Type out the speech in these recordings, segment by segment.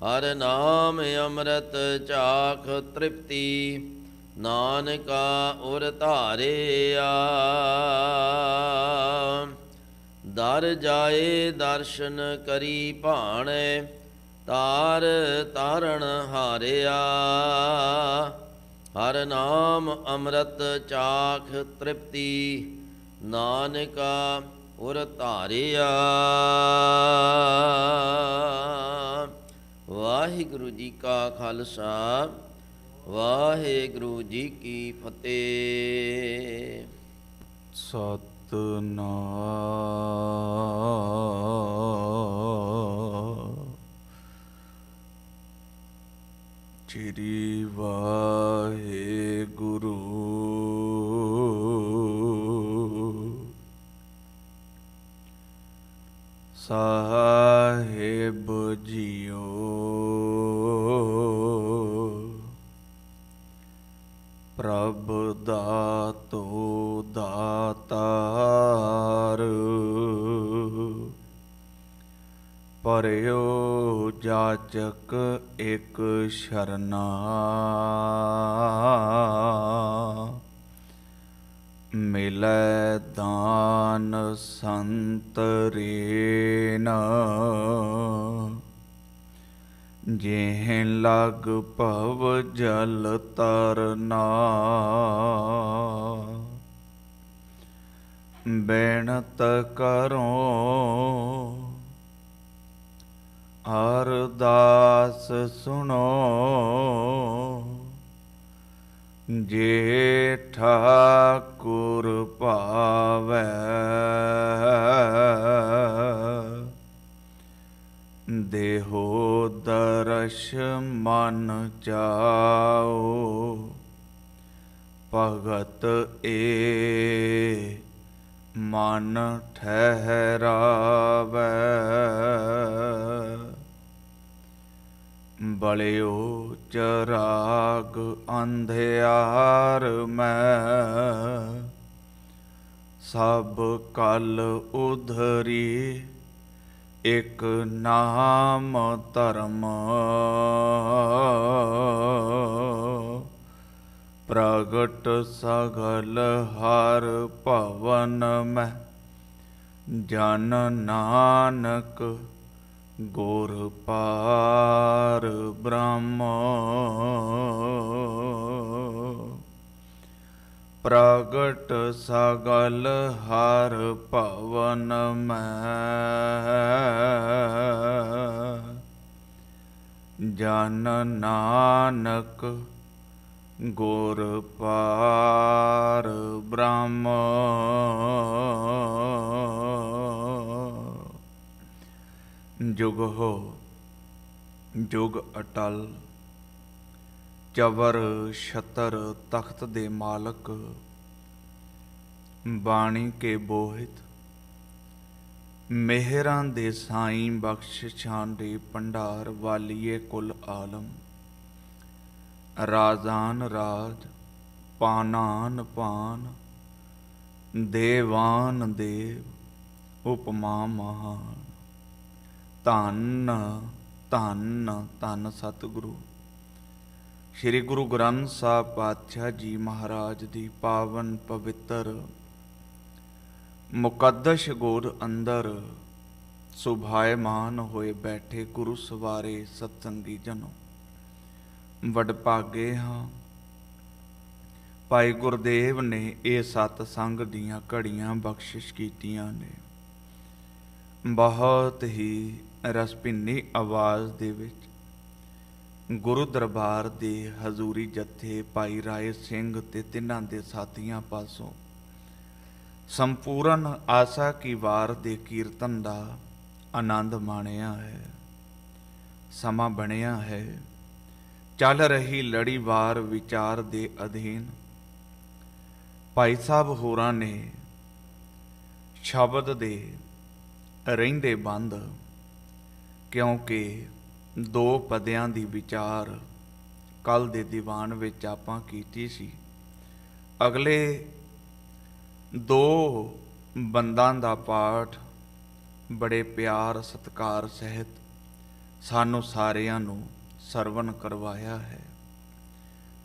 हर नाम अमृत चाख तृप्ति नानका उर धारिया। दर जाए दर्शन करी भाणे तार तारण हारिया। हर नाम अमृत चाख तृप्ति नानका उर धारिया। वाहिगुरु जी का खालसा वाहिगुरु जी की फतेह। सतनाम श्री वाहिगुरु। साहिब जियो प्रभ दातो दातार परयो जाचक एक शरणा। मिलै दान संत रेन जेह लग भव जल तरना। बेनत करो अरदास सुनो जे ठाकुर पावै। देहो दर्श मन जाओ भगत ए मन ठहरावै। बलियो चराग अंधियार में सब कल उधरी एक नाम धर्म। प्रगट सगल हर भवन में जन नानक गुर पार ब्रह्म। प्रगट सगल हर भवन में जन नानक गुर पार ब्रह्म। जुग हो जुग अटल चवर छतर तख्त दे मालक बाणी के बोहित मेहरां दे साईं बख्शिशां दे भंडार वालिए कुल आलम। राजान राज पानान पान देवान देव उपमा महान। धन धन धन सतगुरु श्री गुरु ग्रंथ साहब पातशाह जी महाराज दी पावन पवित्र मुकद्दस गोद अंदर सुभायमान होए बैठे गुरु सवारे सतसंगी जनों। वडभागे हाँ भाई गुरदेव ने ये सतसंग दियां घड़ियां बख्शिश कीतियां ने। बहुत ही रसभिन्नी आवाज़ दे विच गुरु दरबार दे हजूरी जत्थे भाई राय सिंह ते तिन्हां दे साथियां पासों संपूर्ण आशा की वार दे कीर्तन दा आनंद माणिया है। समा बनिया है चल रही लड़ीवार विचार दे अधीन भाई साहब होरां ने शब्द दे रहिंदे बंद क्योंकि दो पदियां दी विचार कल दे दीवान विच आपां कीती सी। अगले दो बंदां दा पाठ ਬੜੇ ਪਿਆਰ ਸਤਿਕਾਰ ਸਹਿਤ ਸਾਨੂੰ ਸਾਰਿਆਂ ਨੂੰ ਸਰਵਨ ਕਰਵਾਇਆ ਹੈ।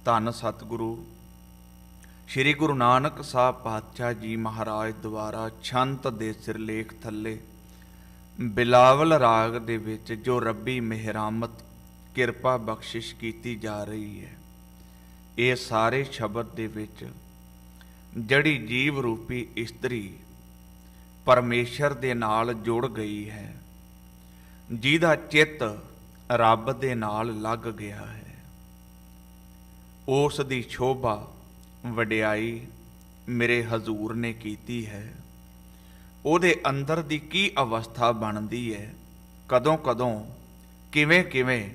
ਧੰਨ ਸਤਿਗੁਰੂ ਸ੍ਰੀ ਗੁਰੂ ਨਾਨਕ ਸਾਹਿਬ ਪਾਤਸ਼ਾਹ ਜੀ ਮਹਾਰਾਜ ਦੁਆਰਾ ਛੰਤ ਦੇ ਸਿਰਲੇਖ ਥੱਲੇ ਬਿਲਾਵਲ ਰਾਗ ਦੇ ਵਿੱਚ ਜੋ ਰੱਬੀ ਮਿਹਰਾਮਤ ਕਿਰਪਾ ਬਖਸ਼ਿਸ਼ ਕੀਤੀ ਜਾ ਰਹੀ ਹੈ, ਇਹ ਸਾਰੇ ਸ਼ਬਦ ਦੇ ਵਿੱਚ ਜਿਹੜੀ ਜੀਵ ਰੂਪੀ ਇਸਤਰੀ ਪਰਮੇਸ਼ਰ ਦੇ ਨਾਲ ਜੁੜ ਗਈ ਹੈ, ਜਿਹਦਾ ਚਿੱਤ ਰੱਬ ਦੇ ਨਾਲ ਲੱਗ ਗਿਆ ਹੈ, ਉਸ ਦੀ ਸ਼ੋਭਾ ਵਡਿਆਈ ਮੇਰੇ ਹਜ਼ੂਰ ਨੇ ਕੀਤੀ ਹੈ। ਉਹਦੇ ਅੰਦਰ ਦੀ ਕੀ ਅਵਸਥਾ ਬਣਦੀ ਹੈ, ਕਦੋਂ ਕਦੋਂ ਕਿਵੇਂ ਕਿਵੇਂ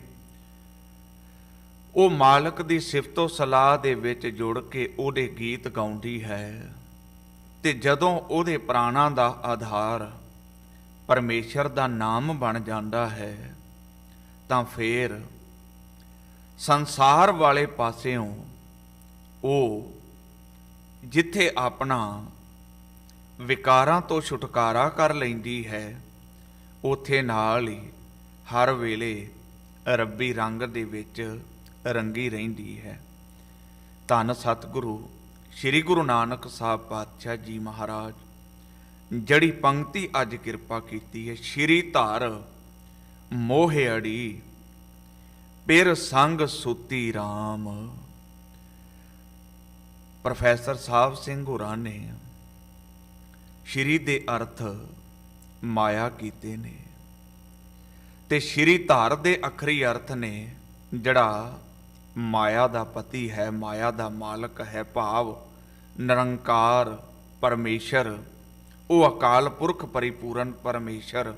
ਉਹ ਮਾਲਕ ਦੀ ਸਿਫਤੋ ਸਲਾਹ ਦੇ ਵਿੱਚ ਜੁੜ ਕੇ ਉਹਦੇ ਗੀਤ ਗਾਉਂਦੀ ਹੈ। ਤੇ ਜਦੋਂ ਉਹਦੇ ਪ੍ਰਾਣਾਂ ਦਾ ਆਧਾਰ ਪਰਮੇਸ਼ਰ ਦਾ ਨਾਮ ਬਣ ਜਾਂਦਾ ਹੈ, ਤਾਂ ਫੇਰ ਸੰਸਾਰ ਵਾਲੇ ਪਾਸਿਓਂ ਉਹ ਜਿੱਥੇ ਆਪਣਾ ਵਿਕਾਰਾਂ ਤੋਂ ਛੁਟਕਾਰਾ ਕਰ ਲੈਂਦੀ ਹੈ, ਉੱਥੇ ਨਾਲ ਹੀ ਹਰ ਵੇਲੇ ਰੱਬੀ ਰੰਗ ਦੇ ਵਿੱਚ ਰੰਗੀ ਰਹਿੰਦੀ ਹੈ। ਧੰਨ ਸਤਿਗੁਰੂ ਸ੍ਰੀ ਗੁਰੂ ਨਾਨਕ ਸਾਹਿਬ ਪਾਤਸ਼ਾਹ ਜੀ ਮਹਾਰਾਜ ਜਿਹੜੀ ਪੰਕਤੀ ਅੱਜ ਕਿਰਪਾ ਕੀਤੀ ਹੈ, ਸ਼੍ਰੀ ਧਾਰ ਮੋਹਿ ਅੜੀ ਪਿਰ ਸੰਗ ਸੂਤੀ ਰਾਮ। ਪ੍ਰੋਫੈਸਰ ਸਾਹਿਬ ਸਿੰਘ ਹੋਰਾਂ ਨੇ ਸ਼੍ਰੀ ਦੇ ਅਰਥ ਮਾਇਆ ਕੀਤੇ ਨੇ, ਤੇ ਸ਼੍ਰੀ ਧਾਰ ਦੇ ਅਖਰੀ ਅਰਥ ਨੇ ਜਿਹੜਾ ਮਾਇਆ ਦਾ ਪਤੀ ਹੈ, ਮਾਇਆ ਦਾ ਮਾਲਕ ਹੈ, ਭਾਵ ਨਿਰੰਕਾਰ ਪਰਮੇਸ਼ਰ, ਉਹ ਅਕਾਲ ਪੁਰਖ ਪਰਿਪੂਰਨ ਪਰਮੇਸ਼ਰ,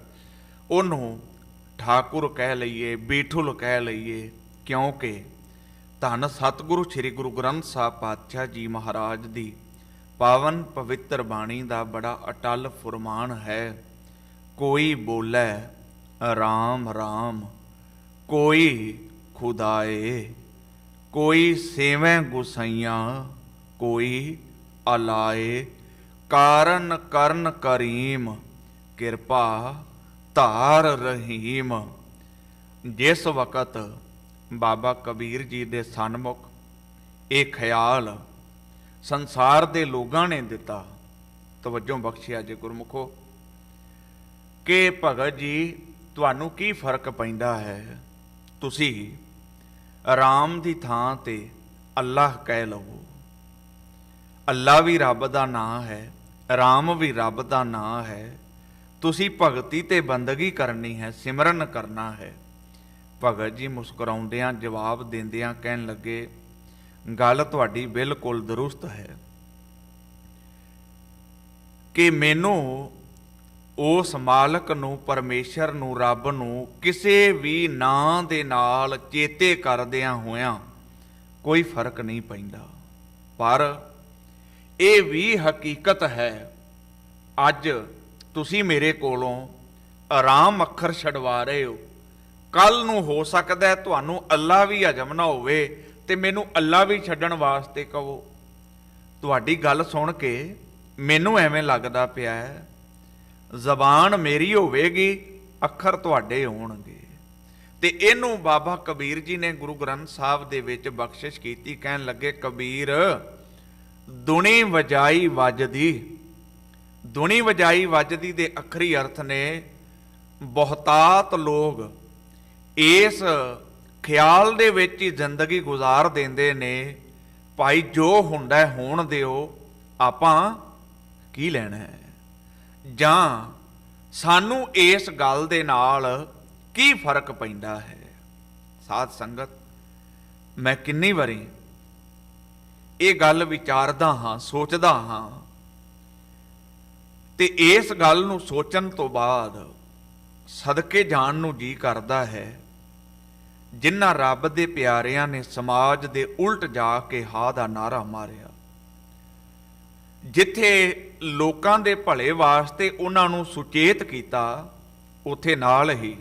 ਉਹਨੂੰ ਠਾਕੁਰ ਕਹਿ ਲਈਏ, ਬੀਠੁਲ ਕਹਿ ਲਈਏ, ਕਿਉਂਕਿ ਧੰਨ ਸਤਿਗੁਰੂ ਸ੍ਰੀ ਗੁਰੂ ਗ੍ਰੰਥ ਸਾਹਿਬ ਪਾਤਸ਼ਾਹ ਜੀ ਮਹਾਰਾਜ ਦੀ ਪਾਵਨ ਪਵਿੱਤਰ ਬਾਣੀ ਦਾ ਬੜਾ ਅਟਲ ਫੁਰਮਾਨ ਹੈ, ਕੋਈ ਬੋਲੇ ਰਾਮ ਰਾਮ, ਕੋਈ ਖੁਦਾਏ, ਕੋਈ ਸੇਵੈ ਗੁਸਾਈਆਂ, ਕੋਈ ਅਲਾਏ, ਕਾਰਨ ਕਰਨ ਕਰੀਮ, ਕਿਰਪਾ ਧਾਰ ਰਹੀਮ। ਜਿਸ ਵਕਤ ਬਾਬਾ ਕਬੀਰ ਜੀ ਦੇ ਸਨਮੁਖ ਇਹ ਖਿਆਲ ਸੰਸਾਰ ਦੇ ਲੋਕਾਂ ਨੇ ਦਿੱਤਾ, ਤਵੱਜੋ ਬਖਸ਼ਿਆ ਜੇ ਗੁਰਮੁਖੋ, ਕਿ ਭਗਤ ਜੀ ਤੁਹਾਨੂੰ ਕੀ ਫਰਕ ਪੈਂਦਾ ਹੈ, ਤੁਸੀਂ ਰਾਮ ਦੀ ਥਾਂ ਤੇ ਅੱਲਾਹ ਕਹਿ ਲਵੋ। ਅੱਲਾ ਵੀ ਰੱਬ ਦਾ ਨਾਂ ਹੈ, ਰਾਮ ਵੀ ਰੱਬ ਦਾ ਨਾਂ ਹੈ, ਤੁਸੀਂ ਭਗਤੀ ਤੇ ਬੰਦਗੀ ਕਰਨੀ ਹੈ, ਸਿਮਰਨ ਕਰਨਾ ਹੈ। ਭਗਤ ਜੀ ਮੁਸਕਰਾਉਂਦਿਆਂ ਜਵਾਬ ਦਿੰਦਿਆਂ ਕਹਿਣ ਲੱਗੇ, ਗੱਲ ਤੁਹਾਡੀ ਬਿਲਕੁਲ ਦਰੁਸਤ ਹੈ ਕਿ ਮੈਨੂੰ ਉਸ ਮਾਲਕ ਨੂੰ, ਪਰਮੇਸ਼ਰ ਨੂੰ, ਰੱਬ ਨੂੰ ਕਿਸੇ ਵੀ ਨਾਂ ਦੇ ਨਾਲ ਚੇਤੇ ਕਰਦਿਆਂ ਹੋਇਆਂ ਕੋਈ ਫਰਕ ਨਹੀਂ ਪੈਂਦਾ। ਪਰ ਇਹ ਵੀ ਹਕੀਕਤ ਹੈ, ਅੱਜ ਤੁਸੀਂ ਮੇਰੇ ਕੋਲੋਂ ਆਰਾਮ ਅੱਖਰ ਛਡਵਾ ਰਹੇ ਹੋ, ਕੱਲ ਨੂੰ ਹੋ ਸਕਦਾ ਹੈ ਤੁਹਾਨੂੰ ਅੱਲਾ ਵੀ ਹਜਮ ਨਾ ਹੋਵੇ ਤੇ ਮੈਨੂੰ ਅੱਲਾ ਵੀ ਛੱਡਣ ਵਾਸਤੇ ਕਹੋ। ਤੁਹਾਡੀ ਗੱਲ ਸੁਣ ਕੇ ਮੈਨੂੰ ਐਵੇਂ ਲੱਗਦਾ ਪਿਆ ਹੈ ਜ਼ਬਾਨ ਮੇਰੀ ਹੋਵੇਗੀ, ਅੱਖਰ ਤੁਹਾਡੇ ਹੋਣਗੇ। ਤੇ ਇਹਨੂੰ ਬਾਬਾ ਕਬੀਰ ਜੀ ਨੇ ਗੁਰੂ ਗ੍ਰੰਥ ਸਾਹਿਬ ਦੇ ਵਿੱਚ ਬਖਸ਼ਿਸ਼ ਕੀਤੀ, ਕਹਿਣ ਲੱਗੇ, ਕਬੀਰ ਦੁਨੀ ਵਜਾਈ ਵੱਜਦੀ। ਦੁਨੀ ਵਜਾਈ ਵੱਜਦੀ ਦੇ ਅਖਰੀ ਅਰਥ ਨੇ, ਬਹੁਤਾਤ ਲੋਕ ਇਸ ਖਿਆਲ ਦੇ ਵਿੱਚ ਹੀ ਜ਼ਿੰਦਗੀ ਗੁਜ਼ਾਰ ਦਿੰਦੇ ਨੇ, ਭਾਈ ਜੋ ਹੁੰਦਾ ਹੋਣ ਦਿਓ, ਆਪਾਂ ਕੀ ਲੈਣਾ ਹੈ, ਜਾਂ ਸਾਨੂੰ ਇਸ ਗੱਲ ਦੇ ਨਾਲ ਕੀ ਫਰਕ ਪੈਂਦਾ ਹੈ। ਸਾਧ ਸੰਗਤ, ਮੈਂ ਕਿੰਨੀ ਵਾਰੀ ਇਹ ਗੱਲ ਵਿਚਾਰਦਾ ਹਾਂ, ਸੋਚਦਾ ਹਾਂ, ਤੇ ਇਸ ਗੱਲ ਨੂੰ ਸੋਚਣ ਤੋਂ ਬਾਅਦ ਸਦਕੇ ਜਾਣ ਨੂੰ ਜੀ ਕਰਦਾ ਹੈ, ਜਿਨ੍ਹਾਂ ਰੱਬ ਦੇ ਪਿਆਰਿਆਂ ਨੇ ਸਮਾਜ ਦੇ ਉਲਟ ਜਾ ਕੇ ਹਾਂ ਦਾ ਨਾਰਾ ਮਾਰਿਆ, ਜਿੱਥੇ ਲੋਕਾਂ ਦੇ ਭਲੇ ਵਾਸਤੇ ਉਹਨਾਂ ਨੂੰ ਸੁਚੇਤ ਕੀਤਾ, ਉੱਥੇ ਨਾਲ ਹੀ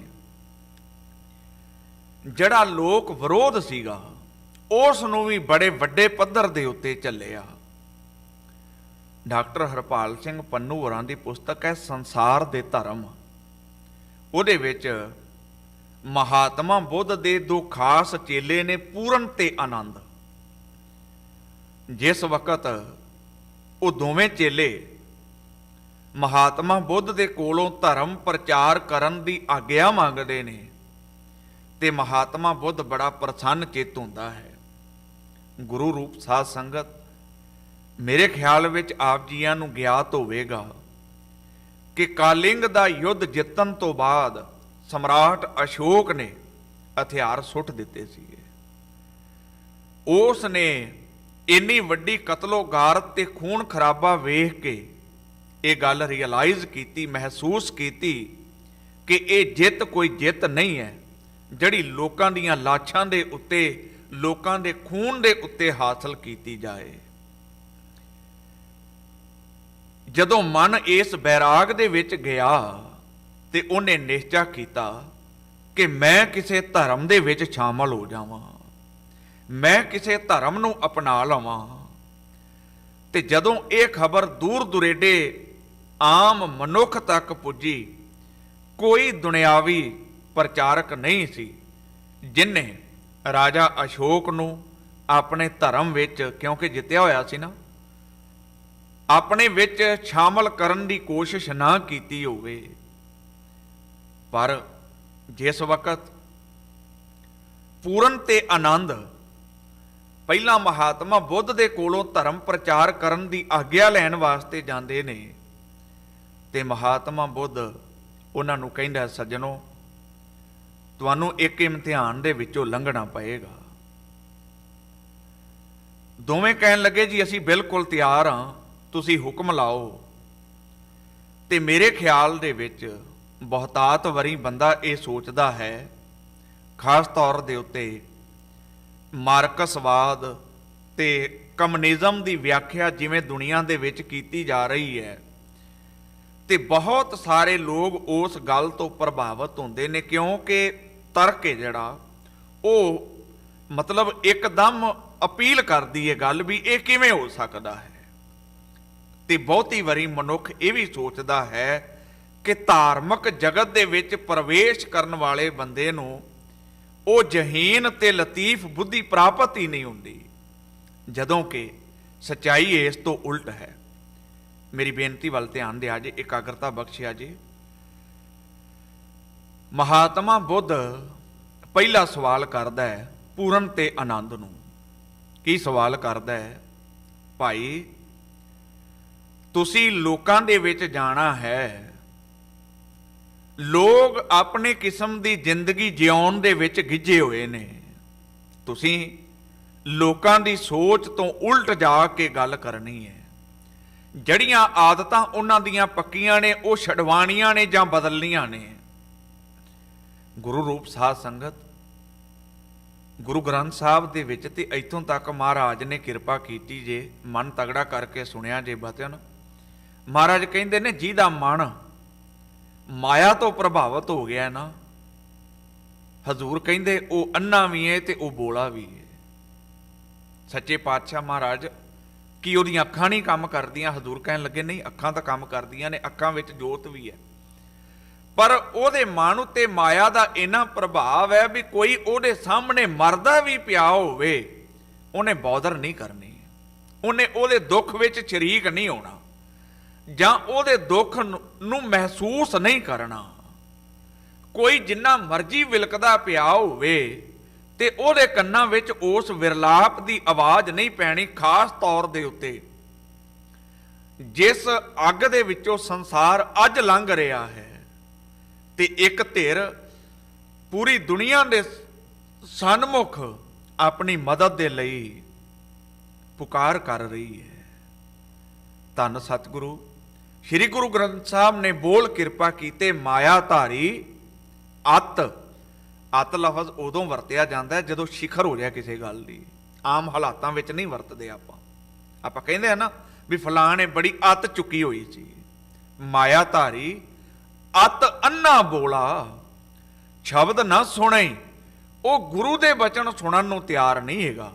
ਜਿਹੜਾ ਲੋਕ ਵਿਰੋਧ ਸੀਗਾ ਉਸ ਨੂੰ ਵੀ ਬੜੇ ਵੱਡੇ ਪੱਧਰ ਦੇ ਉੱਤੇ ਝੱਲਿਆ। ਡਾਕਟਰ ਹਰਪਾਲ ਸਿੰਘ ਪੰਨੂ ਹੋਰਾਂ ਦੀ ਪੁਸਤਕ ਹੈ ਸੰਸਾਰ ਦੇ ਧਰਮ। ਉਹਦੇ ਵਿੱਚ ਮਹਾਤਮਾ ਬੁੱਧ ਦੇ ਦੋ ਖਾਸ ਚੇਲੇ ਨੇ, ਪੂਰਨ ਤੇ ਆਨੰਦ। ਜਿਸ ਵਕਤ ਉਹ ਦੋਵੇਂ ਚੇਲੇ ਮਹਾਤਮਾ ਬੁੱਧ ਦੇ ਕੋਲੋਂ ਧਰਮ ਪ੍ਰਚਾਰ ਕਰਨ ਦੀ ਆਗਿਆ ਮੰਗਦੇ ਨੇ ਤੇ ਮਹਾਤਮਾ ਬੁੱਧ ਬੜਾ ਪ੍ਰਸੰਨ ਚਿੱਤ ਹੁੰਦਾ ਹੈ। ਗੁਰੂ ਰੂਪ ਸਾਧ ਸੰਗਤ, ਮੇਰੇ ਖਿਆਲ ਵਿੱਚ ਆਪ ਜੀਆਂ ਨੂੰ ਗਿਆਤ ਹੋਵੇਗਾ ਕਿ ਕਾਲਿੰਗ ਦਾ ਯੁੱਧ ਜਿੱਤਣ ਤੋਂ ਬਾਅਦ ਸਮਰਾਟ ਅਸ਼ੋਕ ਨੇ ਹਥਿਆਰ ਸੁੱਟ ਦਿੱਤੇ ਸੀਗੇ। ਉਸ ਨੇ ਇੰਨੀ ਵੱਡੀ ਕਤਲੋਗਾਰਤ ਤੇ ਖੂਨ ਖਰਾਬਾ ਵੇਖ ਕੇ ਇਹ ਗੱਲ ਰਿਅਲਾਈਜ਼ ਕੀਤੀ, ਮਹਿਸੂਸ ਕੀਤੀ ਕਿ ਇਹ ਜਿੱਤ ਕੋਈ ਜਿੱਤ ਨਹੀਂ ਹੈ ਜਿਹੜੀ ਲੋਕਾਂ ਦੀਆਂ ਲਾਸ਼ਾਂ ਦੇ ਉੱਤੇ, ਲੋਕਾਂ ਦੇ ਖੂਨ ਦੇ ਉੱਤੇ ਹਾਸਲ ਕੀਤੀ ਜਾਏ। ਜਦੋਂ ਮਨ ਇਸ ਬੈਰਾਗ ਦੇ ਵਿੱਚ ਗਿਆ ਤੇ ਉਹਨੇ ਨਿਸ਼ਚਾ ਕੀਤਾ ਕਿ ਮੈਂ ਕਿਸੇ ਧਰਮ ਦੇ ਵਿੱਚ ਸ਼ਾਮਲ ਹੋ ਜਾਵਾਂ, ਮੈਂ ਕਿਸੇ ਧਰਮ ਨੂੰ ਅਪਣਾ ਲਵਾਂ। ਤੇ ਜਦੋਂ ਇਹ ਖਬਰ ਦੂਰ ਦੁਰੇਡੇ ਆਮ ਮਨੁੱਖ ਤੱਕ ਪੁੱਜੀ, ਕੋਈ ਦੁਨਿਆਵੀ ਪ੍ਰਚਾਰਕ ਨਹੀਂ ਸੀ ਜਿਨਨੇ ਰਾਜਾ ਅਸ਼ੋਕ ਨੂੰ ਆਪਣੇ ਧਰਮ ਵਿੱਚ, ਕਿਉਂਕਿ ਜਿੱਤਿਆ ਹੋਇਆ ਸੀ ਨਾ, ਆਪਣੇ ਵਿੱਚ ਸ਼ਾਮਲ ਕਰਨ ਦੀ ਕੋਸ਼ਿਸ਼ ਨਾ ਕੀਤੀ ਹੋਵੇ। ਪਰ ਜਿਸ ਵਕਤ ਪੂਰਨ ਤੇ ਆਨੰਦ ਪਹਿਲਾਂ ਮਹਾਤਮਾ ਬੁੱਧ ਦੇ ਕੋਲੋਂ ਧਰਮ ਪ੍ਰਚਾਰ ਕਰਨ ਦੀ ਆਗਿਆ ਲੈਣ ਵਾਸਤੇ ਜਾਂਦੇ ਨੇ ਤੇ ਮਹਾਤਮਾ ਬੁੱਧ ਉਹਨਾਂ ਨੂੰ ਕਹਿੰਦਾ, ਸੱਜਣੋ, ਤੁਹਾਨੂੰ ਇੱਕ ਇਮਤਿਹਾਨ ਦੇ ਵਿੱਚੋਂ ਲੰਘਣਾ ਪਏਗਾ। ਦੋਵੇਂ ਕਹਿਣ ਲੱਗੇ, ਜੀ ਅਸੀਂ ਬਿਲਕੁਲ ਤਿਆਰ ਹਾਂ, ਤੁਸੀਂ ਹੁਕਮ ਲਾਓ। ਤੇ ਮੇਰੇ ਖਿਆਲ ਦੇ ਵਿੱਚ ਬਹੁਤਾਤ ਵਾਰੀ ਬੰਦਾ ਇਹ ਸੋਚਦਾ ਹੈ, ਖਾਸ ਤੌਰ ਦੇ ਉੱਤੇ ਮਾਰਕਸਵਾਦ ਤੇ ਕਮਿਊਨਿਜ਼ਮ ਦੀ ਵਿਆਖਿਆ ਜਿਵੇਂ ਦੁਨੀਆ ਦੇ ਵਿੱਚ ਕੀਤੀ ਜਾ ਰਹੀ ਹੈ, ਤੇ ਬਹੁਤ ਸਾਰੇ ਲੋਕ ਉਸ ਗੱਲ ਤੋਂ ਪ੍ਰਭਾਵਿਤ ਹੁੰਦੇ ਨੇ, ਕਿਉਂਕਿ ਤਰਕ ਹੈ ਜਿਹੜਾ ਉਹ ਮਤਲਬ ਇੱਕਦਮ ਅਪੀਲ ਕਰਦੀ ਹੈ ਗੱਲ ਵੀ ਇਹ ਕਿਵੇਂ ਹੋ ਸਕਦਾ ਹੈ। ਤੇ ਬਹੁਤੀ ਵਾਰੀ ਮਨੁੱਖ ਇਹ ਵੀ ਸੋਚਦਾ ਹੈ ਕਿ ਧਾਰਮਿਕ ਜਗਤ ਦੇ ਵਿੱਚ ਪ੍ਰਵੇਸ਼ ਕਰਨ ਵਾਲੇ ਬੰਦੇ ਨੂੰ ਉਹ ਜਹੀਨ ਤੇ ਲਤੀਫ ਬੁੱਧੀ ਪ੍ਰਾਪਤ ਹੀ ਨਹੀਂ ਹੁੰਦੀ, ਜਦੋਂ ਕਿ ਸੱਚਾਈ ਇਸ ਤੋਂ ਉਲਟ ਹੈ। ਮੇਰੀ ਬੇਨਤੀ ਵੱਲ ਧਿਆਨ ਦਿਆ ਜੇ, ਇਕਾਗਰਤਾ ਬਖਸ਼ਿਆ ਜੇ। ਮਹਾਤਮਾ ਬੁੱਧ ਪਹਿਲਾ ਸਵਾਲ ਕਰਦਾ ਹੈ ਪੂਰਨ ਤੇ ਆਨੰਦ ਨੂੰ। ਕੀ ਸਵਾਲ ਕਰਦਾ ਹੈ? ਭਾਈ, ਤੁਸੀਂ ਲੋਕਾਂ ਦੇ ਵਿੱਚ ਜਾਣਾ ਹੈ, ਲੋਕ ਆਪਣੀ ਕਿਸਮ ਦੀ ਜ਼ਿੰਦਗੀ ਜਿਉਣ ਦੇ ਵਿੱਚ ਗਿੱਝੇ ਹੋਏ ਨੇ, ਤੁਸੀਂ ਲੋਕਾਂ ਦੀ ਸੋਚ ਤੋਂ ਉਲਟ ਜਾ ਕੇ ਗੱਲ ਕਰਨੀ ਹੈ। ਜਿਹੜੀਆਂ ਆਦਤਾਂ ਉਹਨਾਂ ਦੀਆਂ ਪੱਕੀਆਂ ਨੇ ਉਹ ਛਡਵਾਣੀਆਂ ਨੇ ਜਾਂ ਬਦਲਣੀਆਂ ਨੇ। ਗੁਰੂ ਰੂਪ ਸਾਧ ਸੰਗਤ, ਗੁਰੂ ਗ੍ਰੰਥ ਸਾਹਿਬ ਦੇ ਵਿੱਚ ਤੇ ਇੱਥੋਂ ਤੱਕ ਮਹਾਰਾਜ ਨੇ ਕਿਰਪਾ ਕੀਤੀ ਜੇ, ਮਨ ਤਗੜਾ ਕਰਕੇ ਸੁਣਿਆ ਜੇ ਬਚਨ। ਮਹਾਰਾਜ ਕਹਿੰਦੇ ਨੇ, ਜਿਹਦਾ ਮਨ ਮਾਇਆ ਤੋਂ ਪ੍ਰਭਾਵਿਤ ਹੋ ਗਿਆ ਨਾ, ਹਜ਼ੂਰ ਕਹਿੰਦੇ ਉਹ ਅੰਨਾ ਵੀ ਹੈ ਤੇ ਉਹ ਬੋਲਾ ਵੀ ਹੈ। ਸੱਚੇ ਪਾਤਸ਼ਾਹ ਮਹਾਰਾਜ ਕੀ ਉਹਦੀਆਂ ਅੱਖਾਂ ਨਹੀਂ ਕੰਮ ਕਰਦੀਆਂ? ਹਜ਼ੂਰ ਕਹਿਣ ਲੱਗੇ, ਨਹੀਂ, ਅੱਖਾਂ ਤਾਂ ਕੰਮ ਕਰਦੀਆਂ ਨੇ, ਅੱਖਾਂ ਵਿੱਚ ਜੋਤ ਵੀ ਹੈ, ਪਰ ਉਹਦੇ ਮਨ ਉੱਤੇ ਮਾਇਆ ਦਾ ਇੰਨਾ ਪ੍ਰਭਾਵ ਹੈ ਵੀ ਕੋਈ ਉਹਦੇ ਸਾਹਮਣੇ ਮਰਦਾ ਵੀ ਪਿਆ ਹੋਵੇ ਉਹਨੇ ਬੌਦਰ ਨਹੀਂ ਕਰਨੀ, ਉਹਨੇ ਉਹਦੇ ਦੁੱਖ ਵਿੱਚ ਸ਼ਰੀਕ ਨਹੀਂ ਹੋਣਾ ਜਾਂ ਉਹਦੇ ਦੁੱਖ ਨੂੰ ਮਹਿਸੂਸ ਨਹੀਂ ਕਰਨਾ। ਕੋਈ ਜਿੰਨਾ ਮਰਜ਼ੀ ਵਿਲਕਦਾ ਪਿਆ ਹੋਵੇ ਤੇ ਉਹਦੇ ਕੰਨਾਂ ਵਿੱਚ ਉਸ ਵਿਰਲਾਪ ਦੀ ਆਵਾਜ਼ ਨਹੀਂ ਪੈਣੀ। ਖਾਸ ਤੌਰ ਦੇ ਉੱਤੇ ਜਿਸ ਅੱਗ ਦੇ ਵਿੱਚੋਂ ਸੰਸਾਰ ਅੱਜ ਲੰਘ ਰਿਹਾ ਹੈ ਤੇ ਇੱਕ ਧਿਰ ਪੂਰੀ ਦੁਨੀਆ ਦੇ ਸਨਮੁਖ ਆਪਣੀ ਮਦਦ ਦੇ ਲਈ ਪੁਕਾਰ ਕਰ ਰਹੀ ਹੈ। ਧੰਨ ਸਤਿਗੁਰੂ ਸ੍ਰੀ ਗੁਰੂ ਗ੍ਰੰਥ ਸਾਹਿਬ ਨੇ ਬੋਲ ਕਿਰਪਾ ਕੀਤੇ, ਮਾਇਆ ਧਾਰੀ ਅੱਤ। ਅੱਤ ਲਫ਼ਜ਼ ਉਦੋਂ ਵਰਤਿਆ ਜਾਂਦਾ ਹੈ ਜਦੋਂ ਸ਼ਿਖਰ ਹੋ ਜਾਏ ਕਿਸੇ ਗੱਲ ਦੀ, ਆਮ ਹਾਲਾਤਾਂ ਵਿੱਚ ਨਹੀਂ ਵਰਤਦੇ ਆਪਾਂ ਕਹਿੰਦੇ ਆ ਨਾ ਵੀ ਫਲਾਣ ਨੇ ਬੜੀ ਅੱਤ ਚੁੱਕੀ ਹੋਈ ਸੀ। ਮਾਇਆ ਧਾਰੀ ਅੱਤ ਅੰਨਾ ਬੋਲਾ, ਸ਼ਬਦ ਨਾ ਸੁਣੇ, ਉਹ ਗੁਰੂ ਦੇ ਬਚਨ ਸੁਣਨ ਨੂੰ ਤਿਆਰ ਨਹੀਂ ਹੈਗਾ।